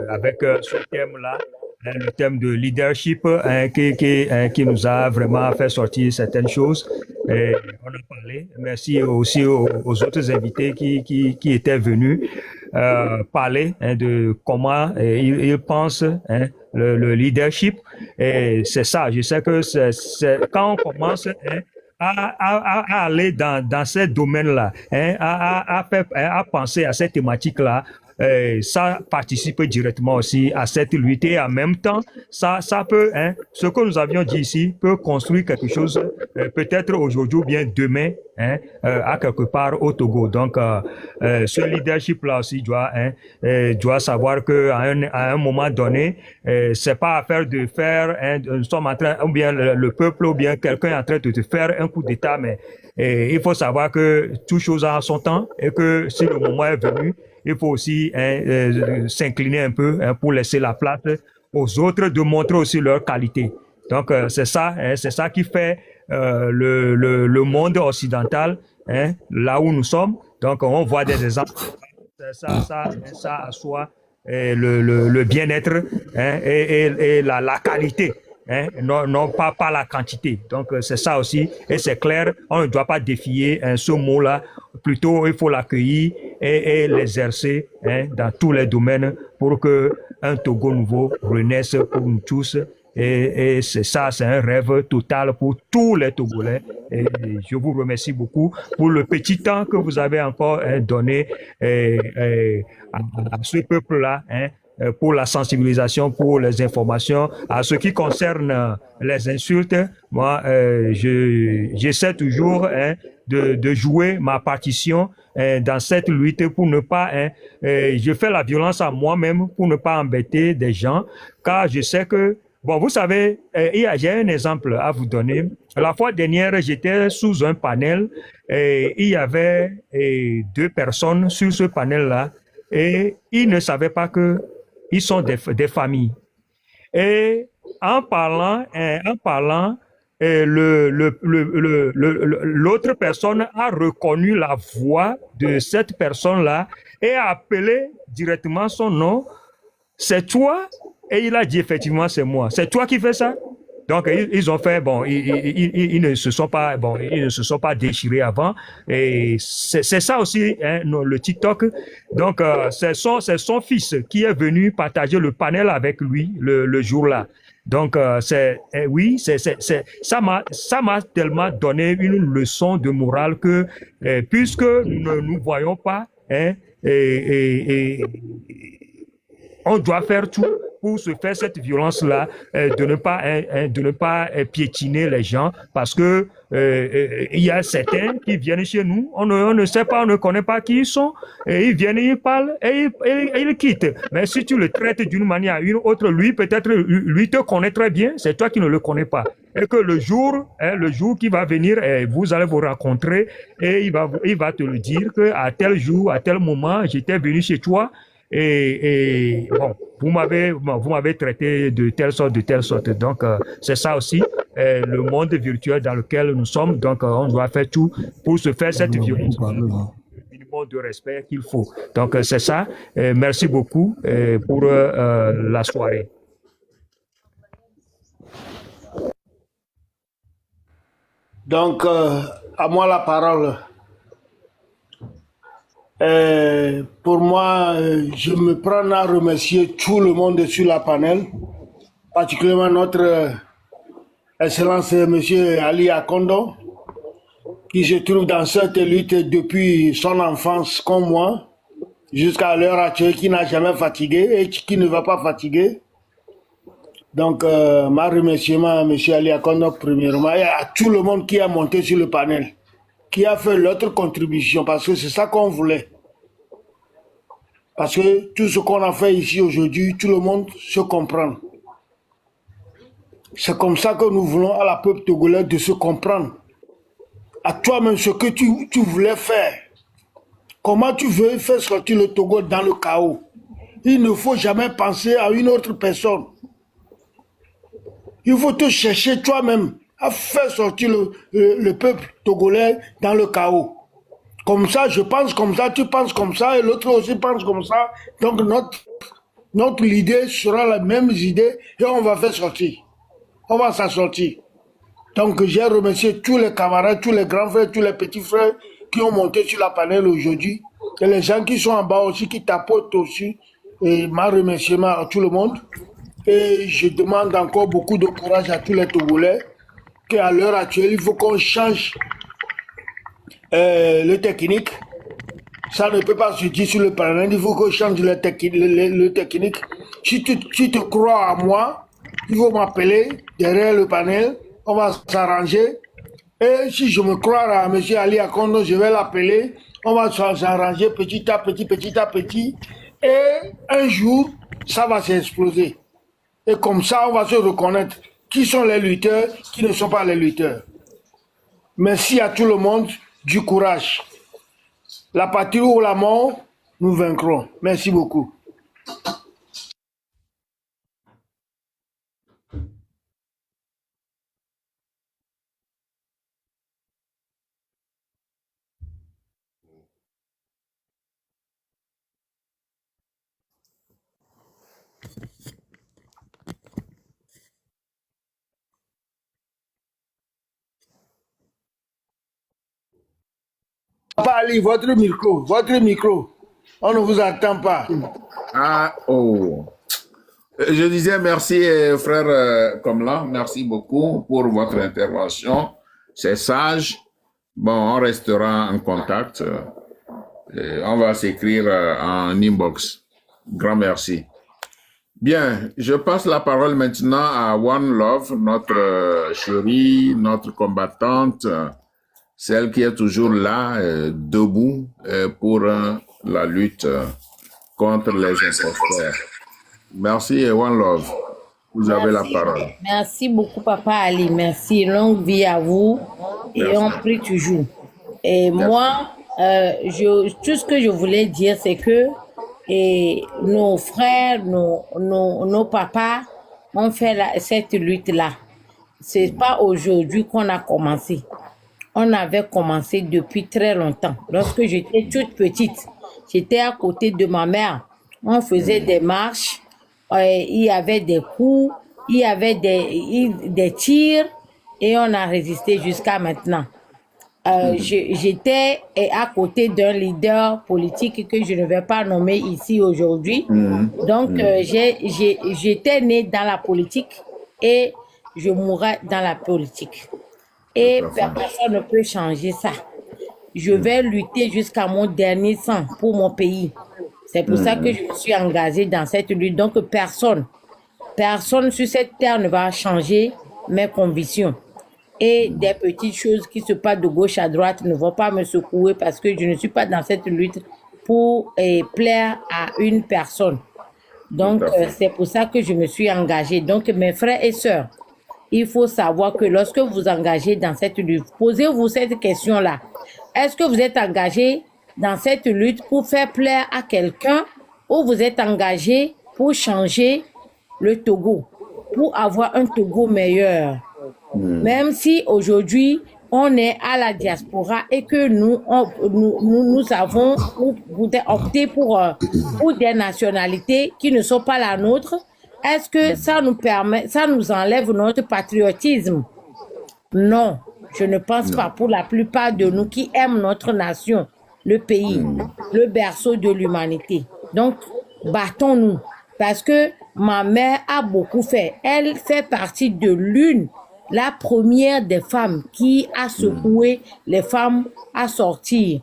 avec ce thème-là, le thème de leadership qui nous a vraiment fait sortir certaines choses. On a parlé. Merci aussi aux autres invités qui étaient venus parler de comment ils pensent le leadership. Et c'est ça, je sais que c'est quand on commence à aller dans ces domaines-là, à penser à cette thématique-là, ça participe directement aussi à cette lutte et en même temps, ça peut, ce que nous avions dit ici, peut construire quelque chose, peut-être aujourd'hui ou bien demain, à quelque part au Togo. Donc, ce leadership-là aussi doit savoir que à un moment donné, c'est pas affaire de faire, nous sommes en train, ou bien le peuple, ou bien quelqu'un est en train de te faire un coup d'État, mais il faut savoir que toute chose a son temps et que si le moment est venu, il faut aussi s'incliner un peu pour laisser la place aux autres de montrer aussi leur qualité. Donc, c'est ça qui fait le monde occidental, là où nous sommes. Donc, on voit des exemples. Ça assoit le bien-être et la qualité hein, non pas par la quantité. Donc, c'est ça aussi. Et c'est clair, on ne doit pas défier ce mot-là. Plutôt, il faut l'accueillir et l'exercer hein, dans tous les domaines pour que un Togo nouveau renaisse pour nous tous. Et c'est ça, c'est un rêve total pour tous les Togolais. Et je vous remercie beaucoup pour le petit temps que vous avez encore donné à ce peuple-là, hein, pour la sensibilisation, pour les informations. À ce qui concerne les insultes, moi, j'essaie toujours hein, de jouer ma partition dans cette lutte pour ne pas, hein, je fais la violence à moi-même pour ne pas embêter des gens, car je sais que bon, vous savez, j'ai un exemple à vous donner. La fois dernière, j'étais sous un panel et il y avait deux personnes sur ce panel-là et ils ne savaient pas que ils sont des familles. Et en parlant, l'autre personne a reconnu la voix de cette personne-là et a appelé directement son nom. C'est toi? Et il a dit effectivement, c'est moi. C'est toi qui fais ça? Donc, ils ont fait, bon, ils ne se sont pas, bon, ils ne se sont pas déchirés avant. Et c'est ça aussi, hein, le TikTok. Donc, c'est son fils qui est venu partager le panel avec lui le jour-là. Donc, oui, ça m'a tellement donné une leçon de morale que, puisque nous ne nous voyons pas, hein, on doit faire tout pour se faire cette violence-là, de ne pas piétiner les gens, parce que il y a certains qui viennent chez nous, on ne sait pas, on ne connaît pas qui ils sont, et ils viennent, ils parlent et ils quittent. Mais si tu le traites d'une manière à une autre, lui peut-être lui te connaît très bien, c'est toi qui ne le connais pas. Et que le jour qui va venir, vous allez vous rencontrer et il va te le dire que à tel jour, à tel moment, j'étais venu chez toi. Et bon, vous m'avez traité de telle sorte. Donc, c'est ça aussi, le monde virtuel dans lequel nous sommes. Donc, on doit faire tout pour se faire cette violence. Le minimum de respect qu'il faut. Donc, c'est ça. Merci beaucoup pour la soirée. Donc, à moi la parole. Pour moi, je me prends à remercier tout le monde sur la panel, particulièrement notre Excellence Monsieur Ali Akondo, qui se trouve dans cette lutte depuis son enfance comme moi, jusqu'à l'heure actuelle, qui n'a jamais fatigué et qui ne va pas fatiguer. Donc, ma remerciement à Monsieur Ali Akondo premièrement et à tout le monde qui a monté sur le panel, qui a fait l'autre contribution, parce que c'est ça qu'on voulait. Parce que tout ce qu'on a fait ici aujourd'hui, tout le monde se comprend. C'est comme ça que nous voulons à la peuple togolais de se comprendre. À toi-même, ce que tu voulais faire. Comment tu veux faire sortir le Togo dans le chaos. Il ne faut jamais penser à une autre personne. Il faut te chercher toi-même à faire sortir le peuple togolais dans le chaos. Comme ça, je pense comme ça, tu penses comme ça, et l'autre aussi pense comme ça. Donc notre idée sera la même idée et on va faire sortir. On va s'en sortir. Donc j'ai remercié tous les camarades, tous les grands frères, tous les petits frères qui ont monté sur la panel aujourd'hui. Et les gens qui sont en bas aussi, qui tapotent aussi. Et ma remerciement à tout le monde. Et je demande encore beaucoup de courage à tous les Togolais, qu'à l'heure actuelle, il faut qu'on change le technique. Ça ne peut pas se dire sur le panel, il faut qu'on change le technique. Si tu te crois à moi, il faut m'appeler derrière le panel, on va s'arranger. Et si je me crois à M. Ali Akondo, je vais l'appeler, on va s'arranger petit à petit. Et un jour, ça va s'exploser. Et comme ça, on va se reconnaître qui sont les lutteurs, qui ne sont pas les lutteurs. Merci à tout le monde, du courage. La patrie ou la mort, nous vaincrons. Merci beaucoup. Papa Ali, votre micro. On ne vous attend pas. Ah, oh. Je disais merci, frère Komla. Merci beaucoup pour votre intervention. C'est sage. Bon, on restera en contact. On va s'écrire en inbox. Grand merci. Bien, je passe la parole maintenant à One Love, notre chérie, notre combattante, celle qui est toujours là, debout pour la lutte contre les imposteurs. Merci One Love. Vous avez la parole. Merci beaucoup, Papa Ali. Merci. Longue vie à vous. Et Merci. on prie toujours. Et moi, tout ce que je voulais dire, c'est que nos frères, nos papas ont fait cette lutte-là. C'est pas aujourd'hui qu'on a commencé. On avait commencé depuis très longtemps. Lorsque j'étais toute petite, j'étais à côté de ma mère. On faisait des marches. Il y avait des coups, il y avait des tirs et on a résisté jusqu'à maintenant. J'étais à côté d'un leader politique que je ne vais pas nommer ici aujourd'hui. Donc, j'étais née dans la politique et je mourrai dans la politique. Et personne ne peut changer ça. Je vais lutter jusqu'à mon dernier sang pour mon pays. C'est pour ça que je me suis engagée dans cette lutte. Donc, personne sur cette terre ne va changer mes convictions. Et des petites choses qui se passent de gauche à droite ne vont pas me secouer parce que je ne suis pas dans cette lutte pour plaire à une personne. Donc, c'est pour ça que je me suis engagée. Donc, mes frères et sœurs, il faut savoir que lorsque vous vous engagez dans cette lutte, posez-vous cette question-là. Est-ce que vous êtes engagé dans cette lutte pour faire plaire à quelqu'un ou vous êtes engagé pour changer le Togo, pour avoir un Togo meilleur? Même si aujourd'hui, on est à la diaspora et que nous avons opté pour des nationalités qui ne sont pas la nôtre, est-ce que ça nous enlève notre patriotisme? Non, je ne pense pas pour la plupart de nous qui aiment notre nation, le pays, le berceau de l'humanité. Donc, battons-nous parce que ma mère a beaucoup fait. Elle fait partie de la première des femmes qui a secoué les femmes à sortir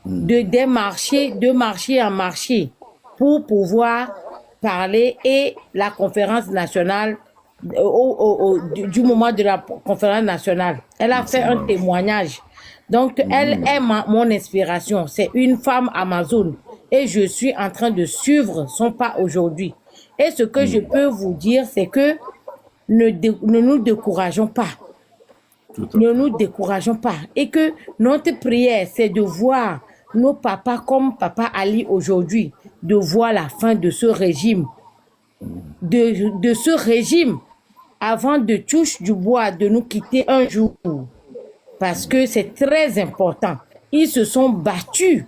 de marché en marché pour pouvoir parler et la conférence nationale, du moment de la conférence nationale. Elle a fait un témoignage. Donc, elle est mon inspiration. C'est une femme amazone et je suis en train de suivre son pas aujourd'hui. Et ce que je peux vous dire, c'est que ne nous décourageons pas. Ne nous décourageons pas. Et que notre prière, c'est de voir nos papas comme Papa Ali aujourd'hui, de voir la fin de ce régime. De ce régime, avant de toucher du bois, de nous quitter un jour. Parce que c'est très important. Ils se sont battus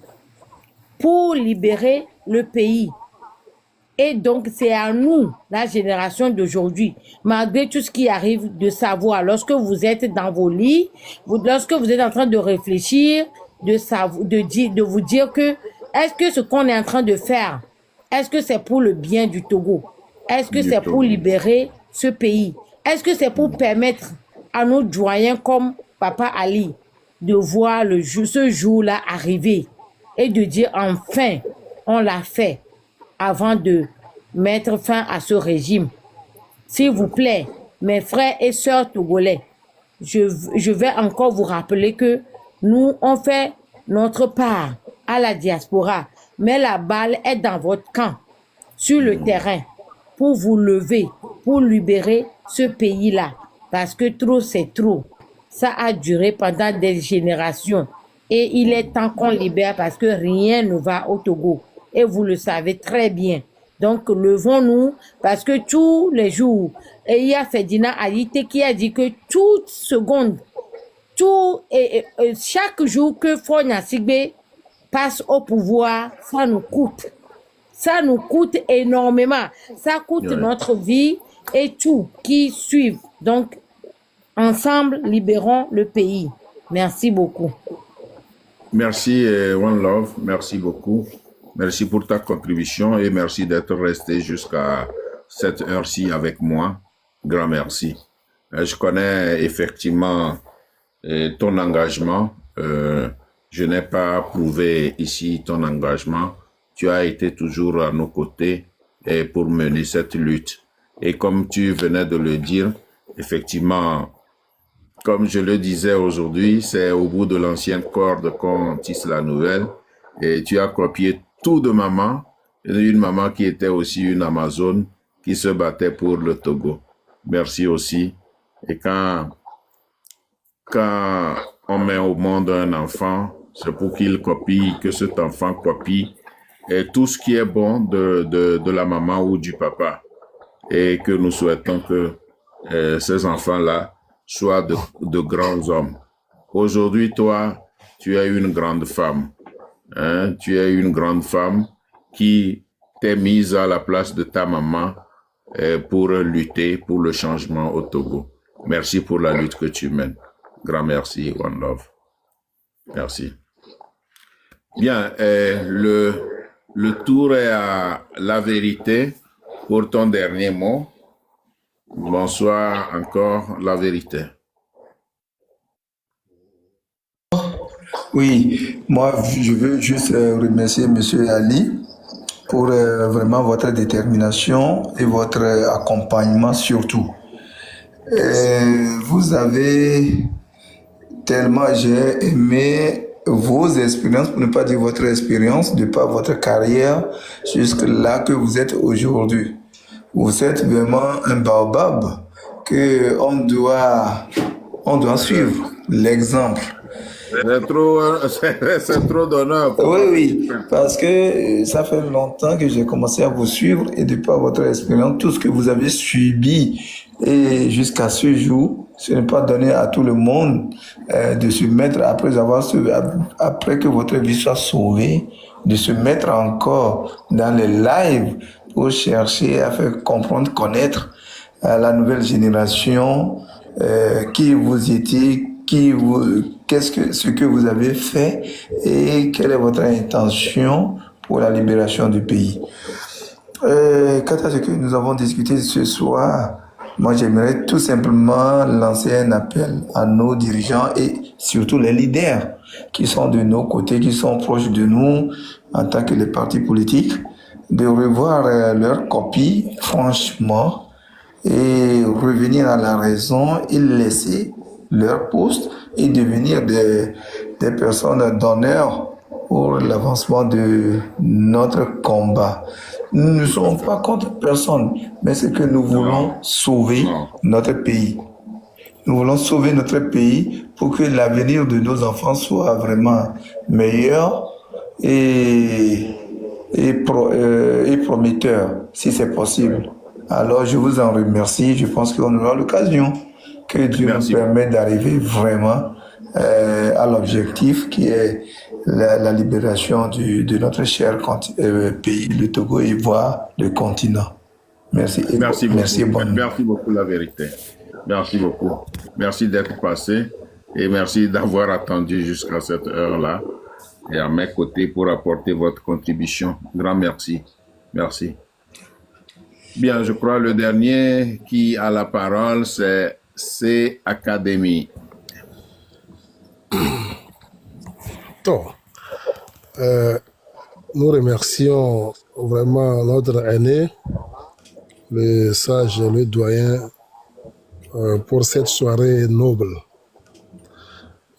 pour libérer le pays. Et donc, c'est à nous, la génération d'aujourd'hui, malgré tout ce qui arrive, de savoir, lorsque vous êtes dans vos lits, lorsque vous êtes en train de réfléchir, de vous dire que, est-ce que ce qu'on est en train de faire, est-ce que c'est pour le bien du Togo? Est-ce que c'est pour libérer ce pays? Est-ce que c'est pour permettre à nos doyens comme Papa Ali de voir ce jour-là arriver et de dire enfin, on l'a fait avant de mettre fin à ce régime? S'il vous plaît, mes frères et sœurs togolais, je vais encore vous rappeler que nous, on fait notre part à la diaspora, mais la balle est dans votre camp, sur le terrain, pour vous lever, pour libérer ce pays-là, parce que trop, c'est trop. Ça a duré pendant des générations et il est temps qu'on libère parce que rien ne va au Togo. Et vous le savez très bien. Donc, levons-nous parce que tous les jours, et il y a Ferdinand Haïté qui a dit que toute seconde, chaque jour que Fonya Sigbe passe au pouvoir, ça nous coûte. Ça nous coûte énormément. Ça coûte notre vie et tout qui suivent. Donc, ensemble, libérons le pays. Merci beaucoup. Merci One Love, merci beaucoup. Merci pour ta contribution et merci d'être resté jusqu'à cette heure-ci avec moi. Grand merci. Je connais effectivement ton engagement. Je n'ai pas prouvé ici ton engagement. Tu as été toujours à nos côtés et pour mener cette lutte. Et comme tu venais de le dire, effectivement, comme je le disais aujourd'hui, c'est au bout de l'ancienne corde qu'on tisse la nouvelle. Et tu as copié tout de maman, une maman qui était aussi une Amazone, qui se battait pour le Togo. Merci aussi. Et quand on met au monde un enfant, c'est pour qu'il copie, que cet enfant copie et tout ce qui est bon de la maman ou du papa. Et que nous souhaitons que ces enfants-là soient de grands hommes. Aujourd'hui, toi, tu es une grande femme. Hein? Tu es une grande femme qui t'est mise à la place de ta maman pour lutter pour le changement au Togo. Merci pour la lutte que tu mènes. Grand merci, One Love. Merci. Bien, le tour est à la vérité pour ton dernier mot. Bonsoir encore, la vérité. Oui, moi, je veux juste remercier M. Ali pour vraiment votre détermination et votre accompagnement surtout. Vous avez tellement, j'ai aimé vos expériences, pour ne pas dire votre expérience, de par votre carrière, jusque là que vous êtes aujourd'hui. Vous êtes vraiment un baobab que on doit suivre l'exemple. C'est trop d'honneur. Oui, parce que ça fait longtemps que j'ai commencé à vous suivre et de par votre expérience, tout ce que vous avez subi et jusqu'à ce jour, ce n'est pas donné à tout le monde de se mettre après que votre vie soit sauvée, de se mettre encore dans les lives pour chercher à faire comprendre, connaître la nouvelle génération qui vous étiez, ce que vous avez fait et quelle est votre intention pour la libération du pays. Quant à ce que nous avons discuté ce soir, moi j'aimerais tout simplement lancer un appel à nos dirigeants et surtout les leaders qui sont de nos côtés, qui sont proches de nous en tant que les partis politiques, de revoir leur copie franchement et revenir à la raison et laisser leur poste et devenir des personnes d'honneur pour l'avancement de notre combat. Nous ne sommes pas contre personne, mais c'est que nous voulons sauver notre pays. Nous voulons sauver notre pays pour que l'avenir de nos enfants soit vraiment meilleur et prometteur, si c'est possible. Alors, je vous en remercie. Je pense qu'on aura l'occasion que Dieu nous permette d'arriver vraiment à l'objectif qui est la libération de notre cher pays, le Togo, et voire le continent. Merci. Merci beaucoup. Merci beaucoup, la vérité. Merci beaucoup. Merci d'être passé et merci d'avoir attendu jusqu'à cette heure-là et à mes côtés pour apporter votre contribution. Grand merci. Merci. Bien, je crois le dernier qui a la parole, c'est C-Academy. Nous remercions vraiment notre aîné, le sage et le doyen, pour cette soirée noble.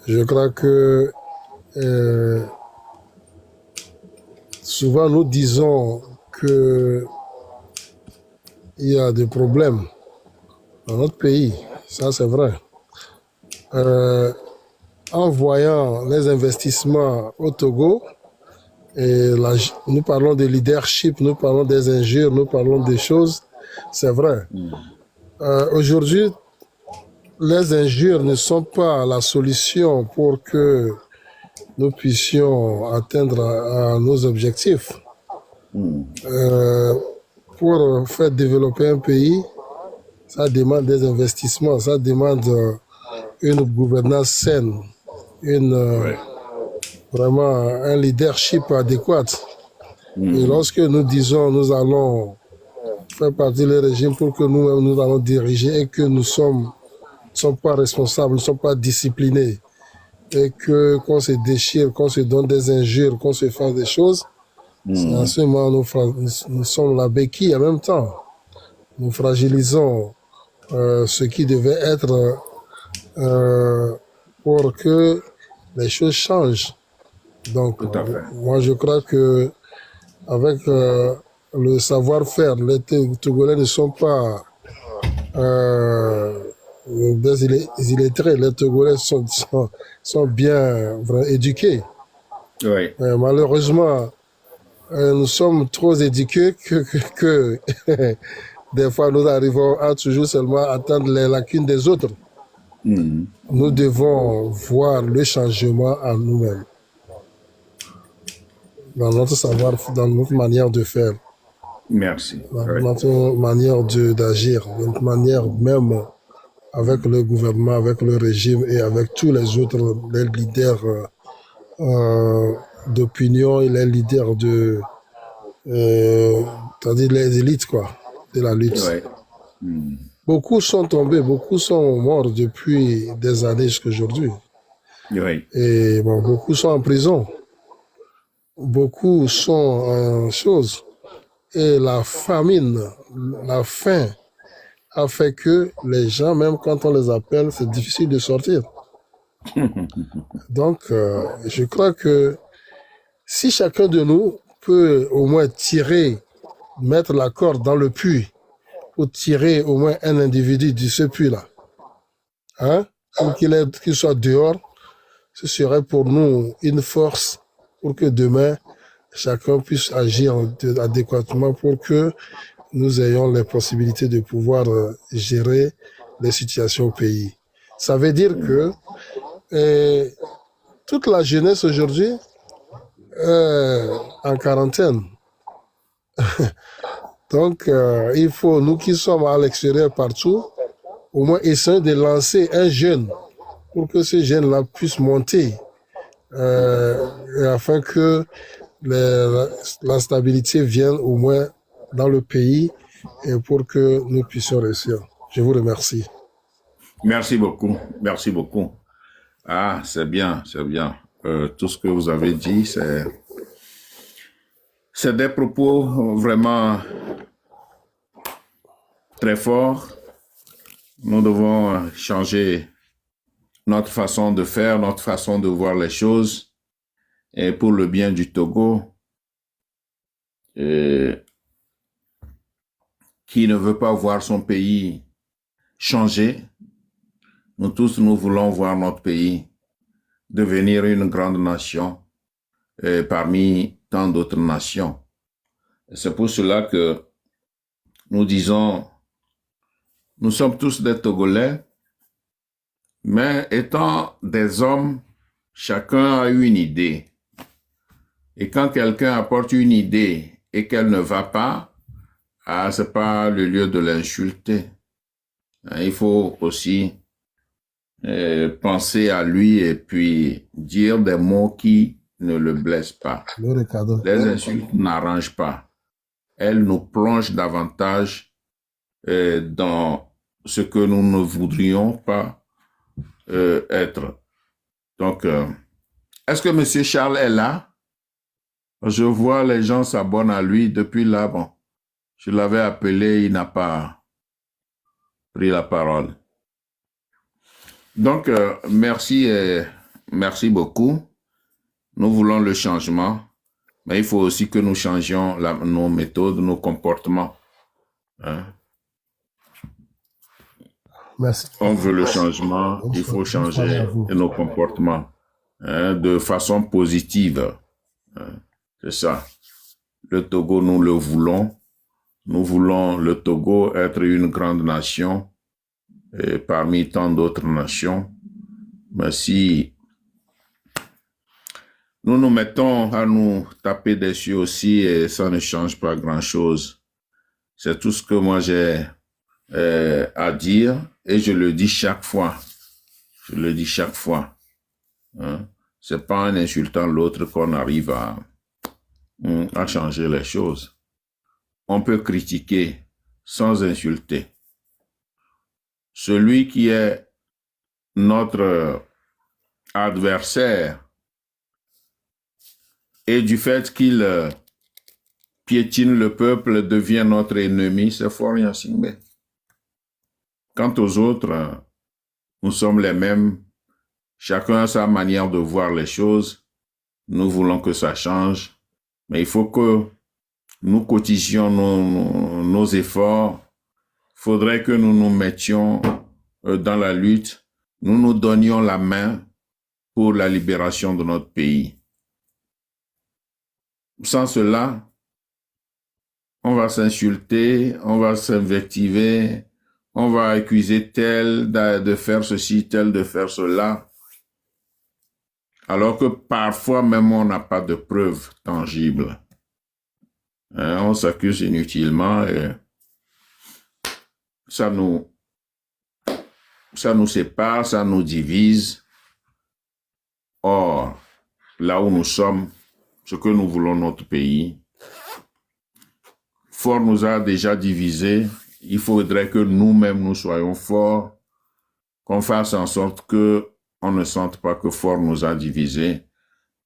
Je crois que souvent nous disons que il y a des problèmes dans notre pays, ça c'est vrai. En voyant les investissements au Togo, et nous parlons de leadership, nous parlons des injures, nous parlons des choses, c'est vrai. Aujourd'hui, les injures ne sont pas la solution pour que nous puissions atteindre à nos objectifs. Pour faire développer un pays, ça demande des investissements, ça demande une gouvernance saine, une vraiment un leadership adéquat. Et lorsque nous disons nous allons faire partie du régime pour que nous-mêmes nous allons diriger et que nous ne sommes pas responsables, nous ne sommes pas disciplinés et que qu'on se déchire, qu'on se donne des injures, qu'on se fasse des choses, c'est en ce moment nous sommes la béquille en même temps. Nous fragilisons ce qui devait être pour que les choses changent. Donc, moi, je crois que avec le savoir-faire, les Togolais ne sont pas des illettrés. Les Togolais sont bien éduqués. Oui. Malheureusement, nous sommes trop éduqués que des fois nous arrivons à toujours seulement attendre les lacunes des autres. Nous devons voir le changement en nous-mêmes, dans notre savoir, dans notre manière de faire. Merci. Dans notre manière d'agir, notre manière même avec le gouvernement, avec le régime et avec tous les autres, les leaders d'opinion et les leaders c'est-à-dire les élites, quoi, de la lutte. Beaucoup sont tombés, beaucoup sont morts depuis des années jusqu'à aujourd'hui. Et bon, beaucoup sont en prison. Beaucoup sont en chose. Et la famine, la faim a fait que les gens, même quand on les appelle, c'est difficile de sortir. Donc, je crois que si chacun de nous peut au moins mettre la corde dans le puits, pour tirer au moins un individu de ce puits-là, hein, pour qu'il soit dehors, ce serait pour nous une force pour que demain, chacun puisse agir adéquatement pour que nous ayons les possibilités de pouvoir gérer les situations au pays. Ça veut dire que toute la jeunesse aujourd'hui est en quarantaine. Donc, il faut, nous qui sommes à l'extérieur partout, au moins essayer de lancer un jeune pour que ce jeune-là puisse monter et afin que la stabilité vienne au moins dans le pays et pour que nous puissions réussir. Je vous remercie. Merci beaucoup. Merci beaucoup. Ah, c'est bien, c'est bien. Tout ce que vous avez dit, c'est des propos vraiment très forts. Nous devons changer notre façon de faire, notre façon de voir les choses, et pour le bien du Togo, qui ne veut pas voir son pays changer. Nous tous, nous voulons voir notre pays devenir une grande nation parmi tant d'autres nations. C'est pour cela que nous disons, nous sommes tous des Togolais, mais étant des hommes, chacun a une idée. Et quand quelqu'un apporte une idée et qu'elle ne va pas, c'est pas le lieu de l'insulter. Il faut aussi penser à lui et puis dire des mots qui ne le blessent pas. Les insultes n'arrangent pas. Elles nous plongent davantage dans ce que nous ne voudrions pas être. Donc, est-ce que M. Charles est là? Je vois les gens s'abonnent à lui depuis là. Bon, je l'avais appelé, il n'a pas pris la parole. Donc, merci beaucoup. Nous voulons le changement, mais il faut aussi que nous changions nos méthodes, nos comportements. Hein? Merci. On veut le changement, il faut changer nos comportements de façon positive. C'est ça. Le Togo, nous le voulons. Nous voulons le Togo être une grande nation parmi tant d'autres nations. Mais si nous nous mettons à nous taper dessus aussi et ça ne change pas grand-chose. C'est tout ce que moi j'ai à dire et je le dis chaque fois. Je le dis chaque fois. Hein? c'est pas en insultant l'autre qu'on arrive à changer les choses. On peut critiquer sans insulter. Celui qui est notre adversaire et du fait qu'il piétine le peuple devient notre ennemi, c'est fort rien signé. Quant aux autres, nous sommes les mêmes. Chacun a sa manière de voir les choses. Nous voulons que ça change. Mais il faut que nous cotisions nos efforts. Il faudrait que nous nous mettions dans la lutte. Nous nous donnions la main pour la libération de notre pays. Sans cela, on va s'insulter, on va s'invectiver, on va accuser tel de faire ceci, tel de faire cela. Alors que parfois même on n'a pas de preuves tangibles. On s'accuse inutilement et ça nous sépare, ça nous divise. Or, là où nous sommes, ce que nous voulons notre pays, fort nous a déjà divisés. Il faudrait que nous-mêmes nous soyons forts, qu'on fasse en sorte que on ne sente pas que fort nous a divisés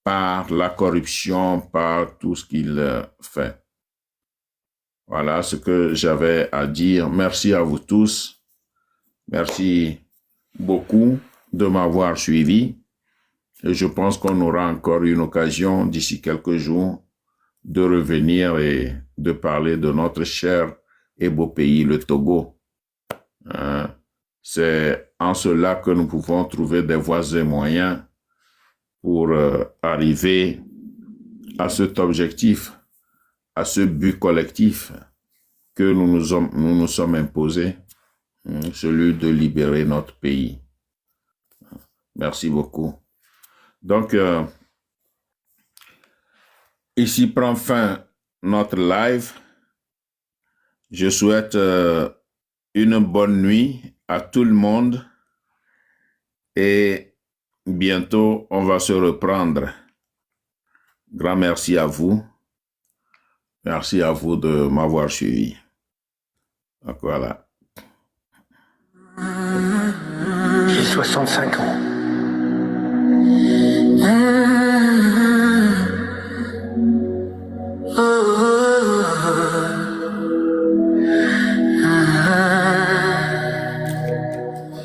par la corruption, par tout ce qu'il fait. Voilà ce que j'avais à dire. Merci à vous tous. Merci beaucoup de m'avoir suivi. Et je pense qu'on aura encore une occasion d'ici quelques jours de revenir et de parler de notre cher et beau pays, le Togo. C'est en cela que nous pouvons trouver des voies et moyens pour arriver à cet objectif, à ce but collectif que nous nous sommes imposés, celui de libérer notre pays. Merci beaucoup. Donc, ici prend fin notre live. Je souhaite une bonne nuit à tout le monde et bientôt on va se reprendre. Grand merci à vous. Merci à vous de m'avoir suivi. Donc voilà. J'ai 65 ans.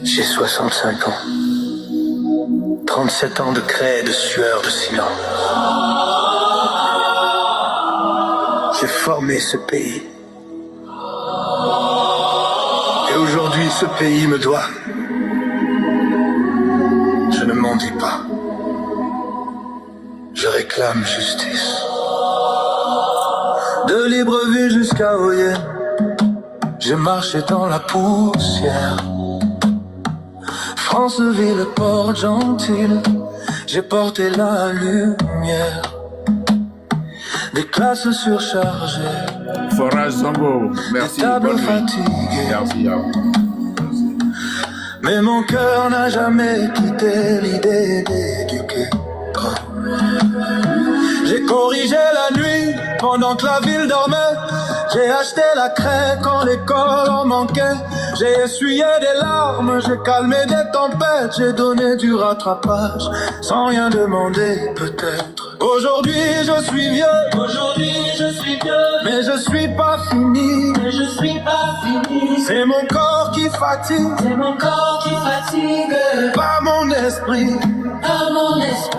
J'ai 65 ans. 37 ans de craie, de sueur, de silence. J'ai formé ce pays. Et aujourd'hui, ce pays me doit. Je ne m'en dis pas. Je réclame justice. De Libreville jusqu'à Oyen, j'ai marché dans la poussière. Franceville, Port-Gentil, j'ai porté la lumière. Des classes surchargées, Forage Zongo, merci. des tables fatiguées. Merci à vous. Mais mon cœur n'a jamais quitté l'idée d'éduquer. J'ai corrigé la nuit pendant que la ville dormait. J'ai acheté la craie quand l'école en manquait. J'ai essuyé des larmes, j'ai calmé des tempêtes. J'ai donné du rattrapage sans rien demander peut-être. Aujourd'hui je suis vieux, mais je suis pas fini. C'est mon corps qui fatigue, pas mon esprit.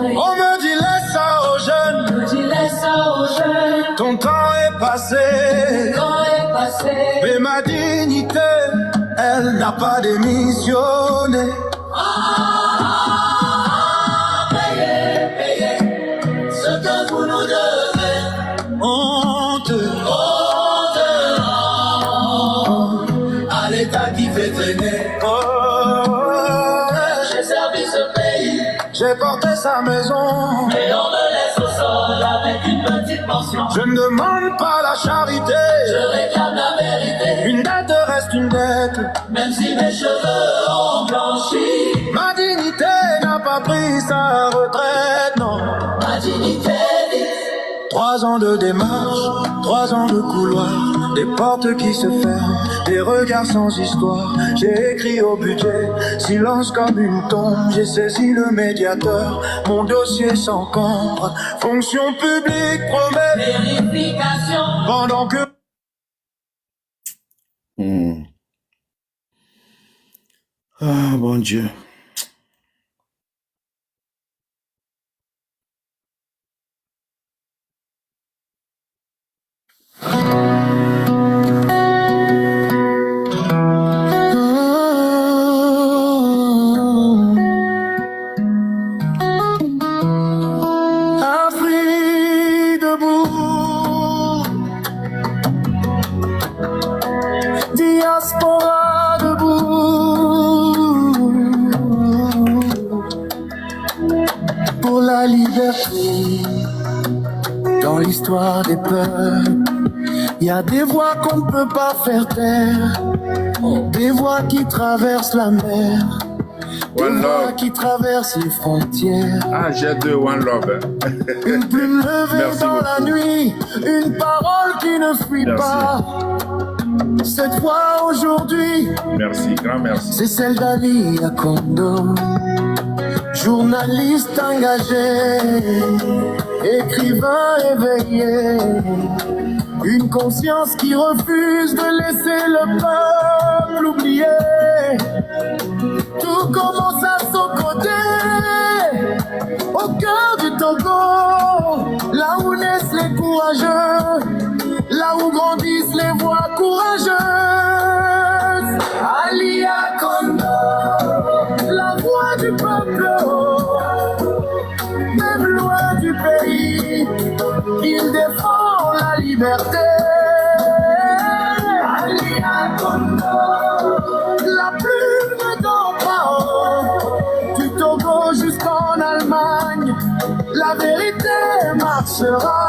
On me dit laisse ça aux jeunes, ton temps est passé. Mais ma dignité, elle n'a pas démissionné. Payez ce que vous nous devez. Honte à l'État qui fait traîner. J'ai servi ce pays, j'ai porté sa maison, mais on me laisse au sol avec une petite pension. Je ne demande pas la charité, je réclame la vérité. Une dette reste une dette, même si mes cheveux ont blanchi. Ma dignité n'a pas pris sa retraite. 3 ans de démarche, 3 ans de couloir, des portes qui se ferment, des regards sans histoire. J'ai écrit au budget, silence comme une tombe. J'ai saisi le médiateur, mon dossier s'encombre. Fonction publique promet vérification pendant que... Ah, bon Dieu. Afrique debout, diaspora debout, pour la liberté. Dans l'histoire des peuples, il y a des voix qu'on ne peut pas faire taire, des voix qui traversent la mer, des One voix love. qui traversent les frontières. Ah, j'ai 2 One Love. Une plume levée Merci dans la beaucoup. nuit, une parole qui ne fuit Merci. pas. Cette voix aujourd'hui, Merci, grand merci. c'est celle d'Ali Akondo, journaliste engagé, écrivain éveillé, une conscience qui refuse de laisser le peuple oublier. Tout commence à Sokoté, au cœur du Togo, là où naissent les courageux, là où grandissent les voix courageuses. Ali Akondo, la voix du peuple, même loin du pays, il défend la liberté. Ali Akondo, la plume ne dort pas, du Togo jusqu'en Allemagne, la vérité marchera.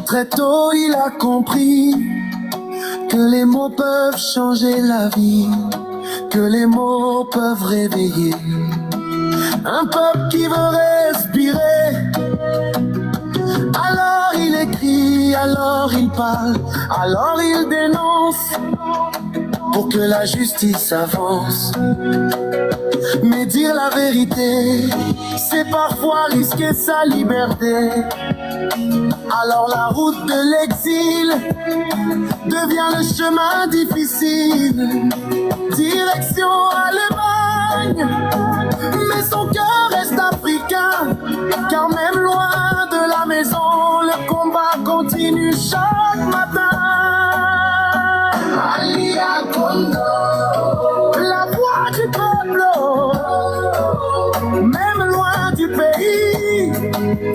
Très tôt, il a compris que les mots peuvent changer la vie, que les mots peuvent réveiller un peuple qui veut respirer. Alors il écrit, alors il parle, alors il dénonce pour que la justice avance. Mais dire la vérité, c'est parfois risquer sa liberté. Alors la route de l'exil devient le chemin difficile, direction Allemagne. Mais son cœur reste africain, car même loin de la maison, le combat continue chaque matin. Ali Akondo, la voix du peuple, même loin du pays,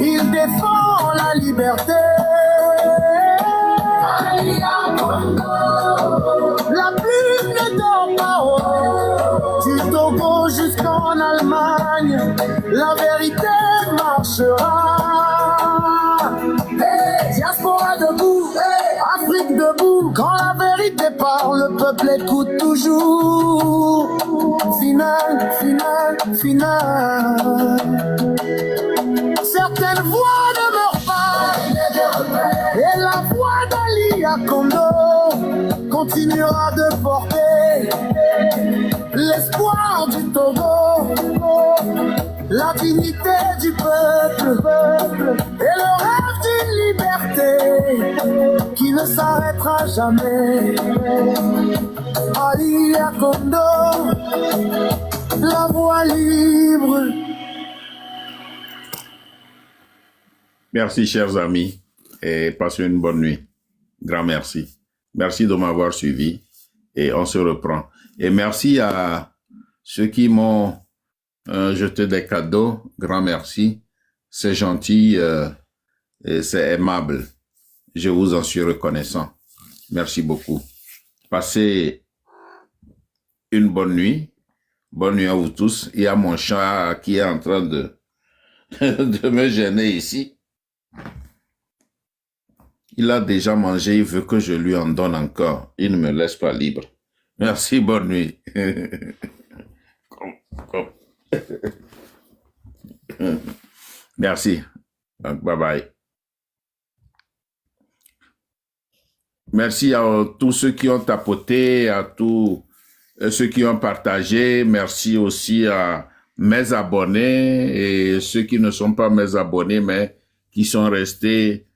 il défend la liberté. Ali Akondo, la plume ne dort pas, du Togo jusqu'en Allemagne, la vérité marchera. Hey, diaspora debout, hey, Afrique debout, quand la vérité parle, le peuple écoute toujours. Final, final, final. Certaines voix ne meurent pas, et la voix d'Ali Akondo continuera de porter l'espoir du Togo, la dignité du peuple et le rêve d'une liberté qui ne s'arrêtera jamais. Ali Akondo, la voix libre. Merci, chers amis, et passez une bonne nuit. Grand merci. Merci de m'avoir suivi, et on se reprend. Et merci à ceux qui m'ont jeté des cadeaux. Grand merci. C'est gentil et c'est aimable. Je vous en suis reconnaissant. Merci beaucoup. Passez une bonne nuit. Bonne nuit à vous tous. Et à mon chat qui est en train de de me gêner ici. Il a déjà mangé, il veut que je lui en donne encore. Il ne me laisse pas libre. Merci, bonne nuit. Merci. Donc, bye bye. Merci à tous ceux qui ont tapoté, à tous ceux qui ont partagé. Merci aussi à mes abonnés et ceux qui ne sont pas mes abonnés, mais qui sont restés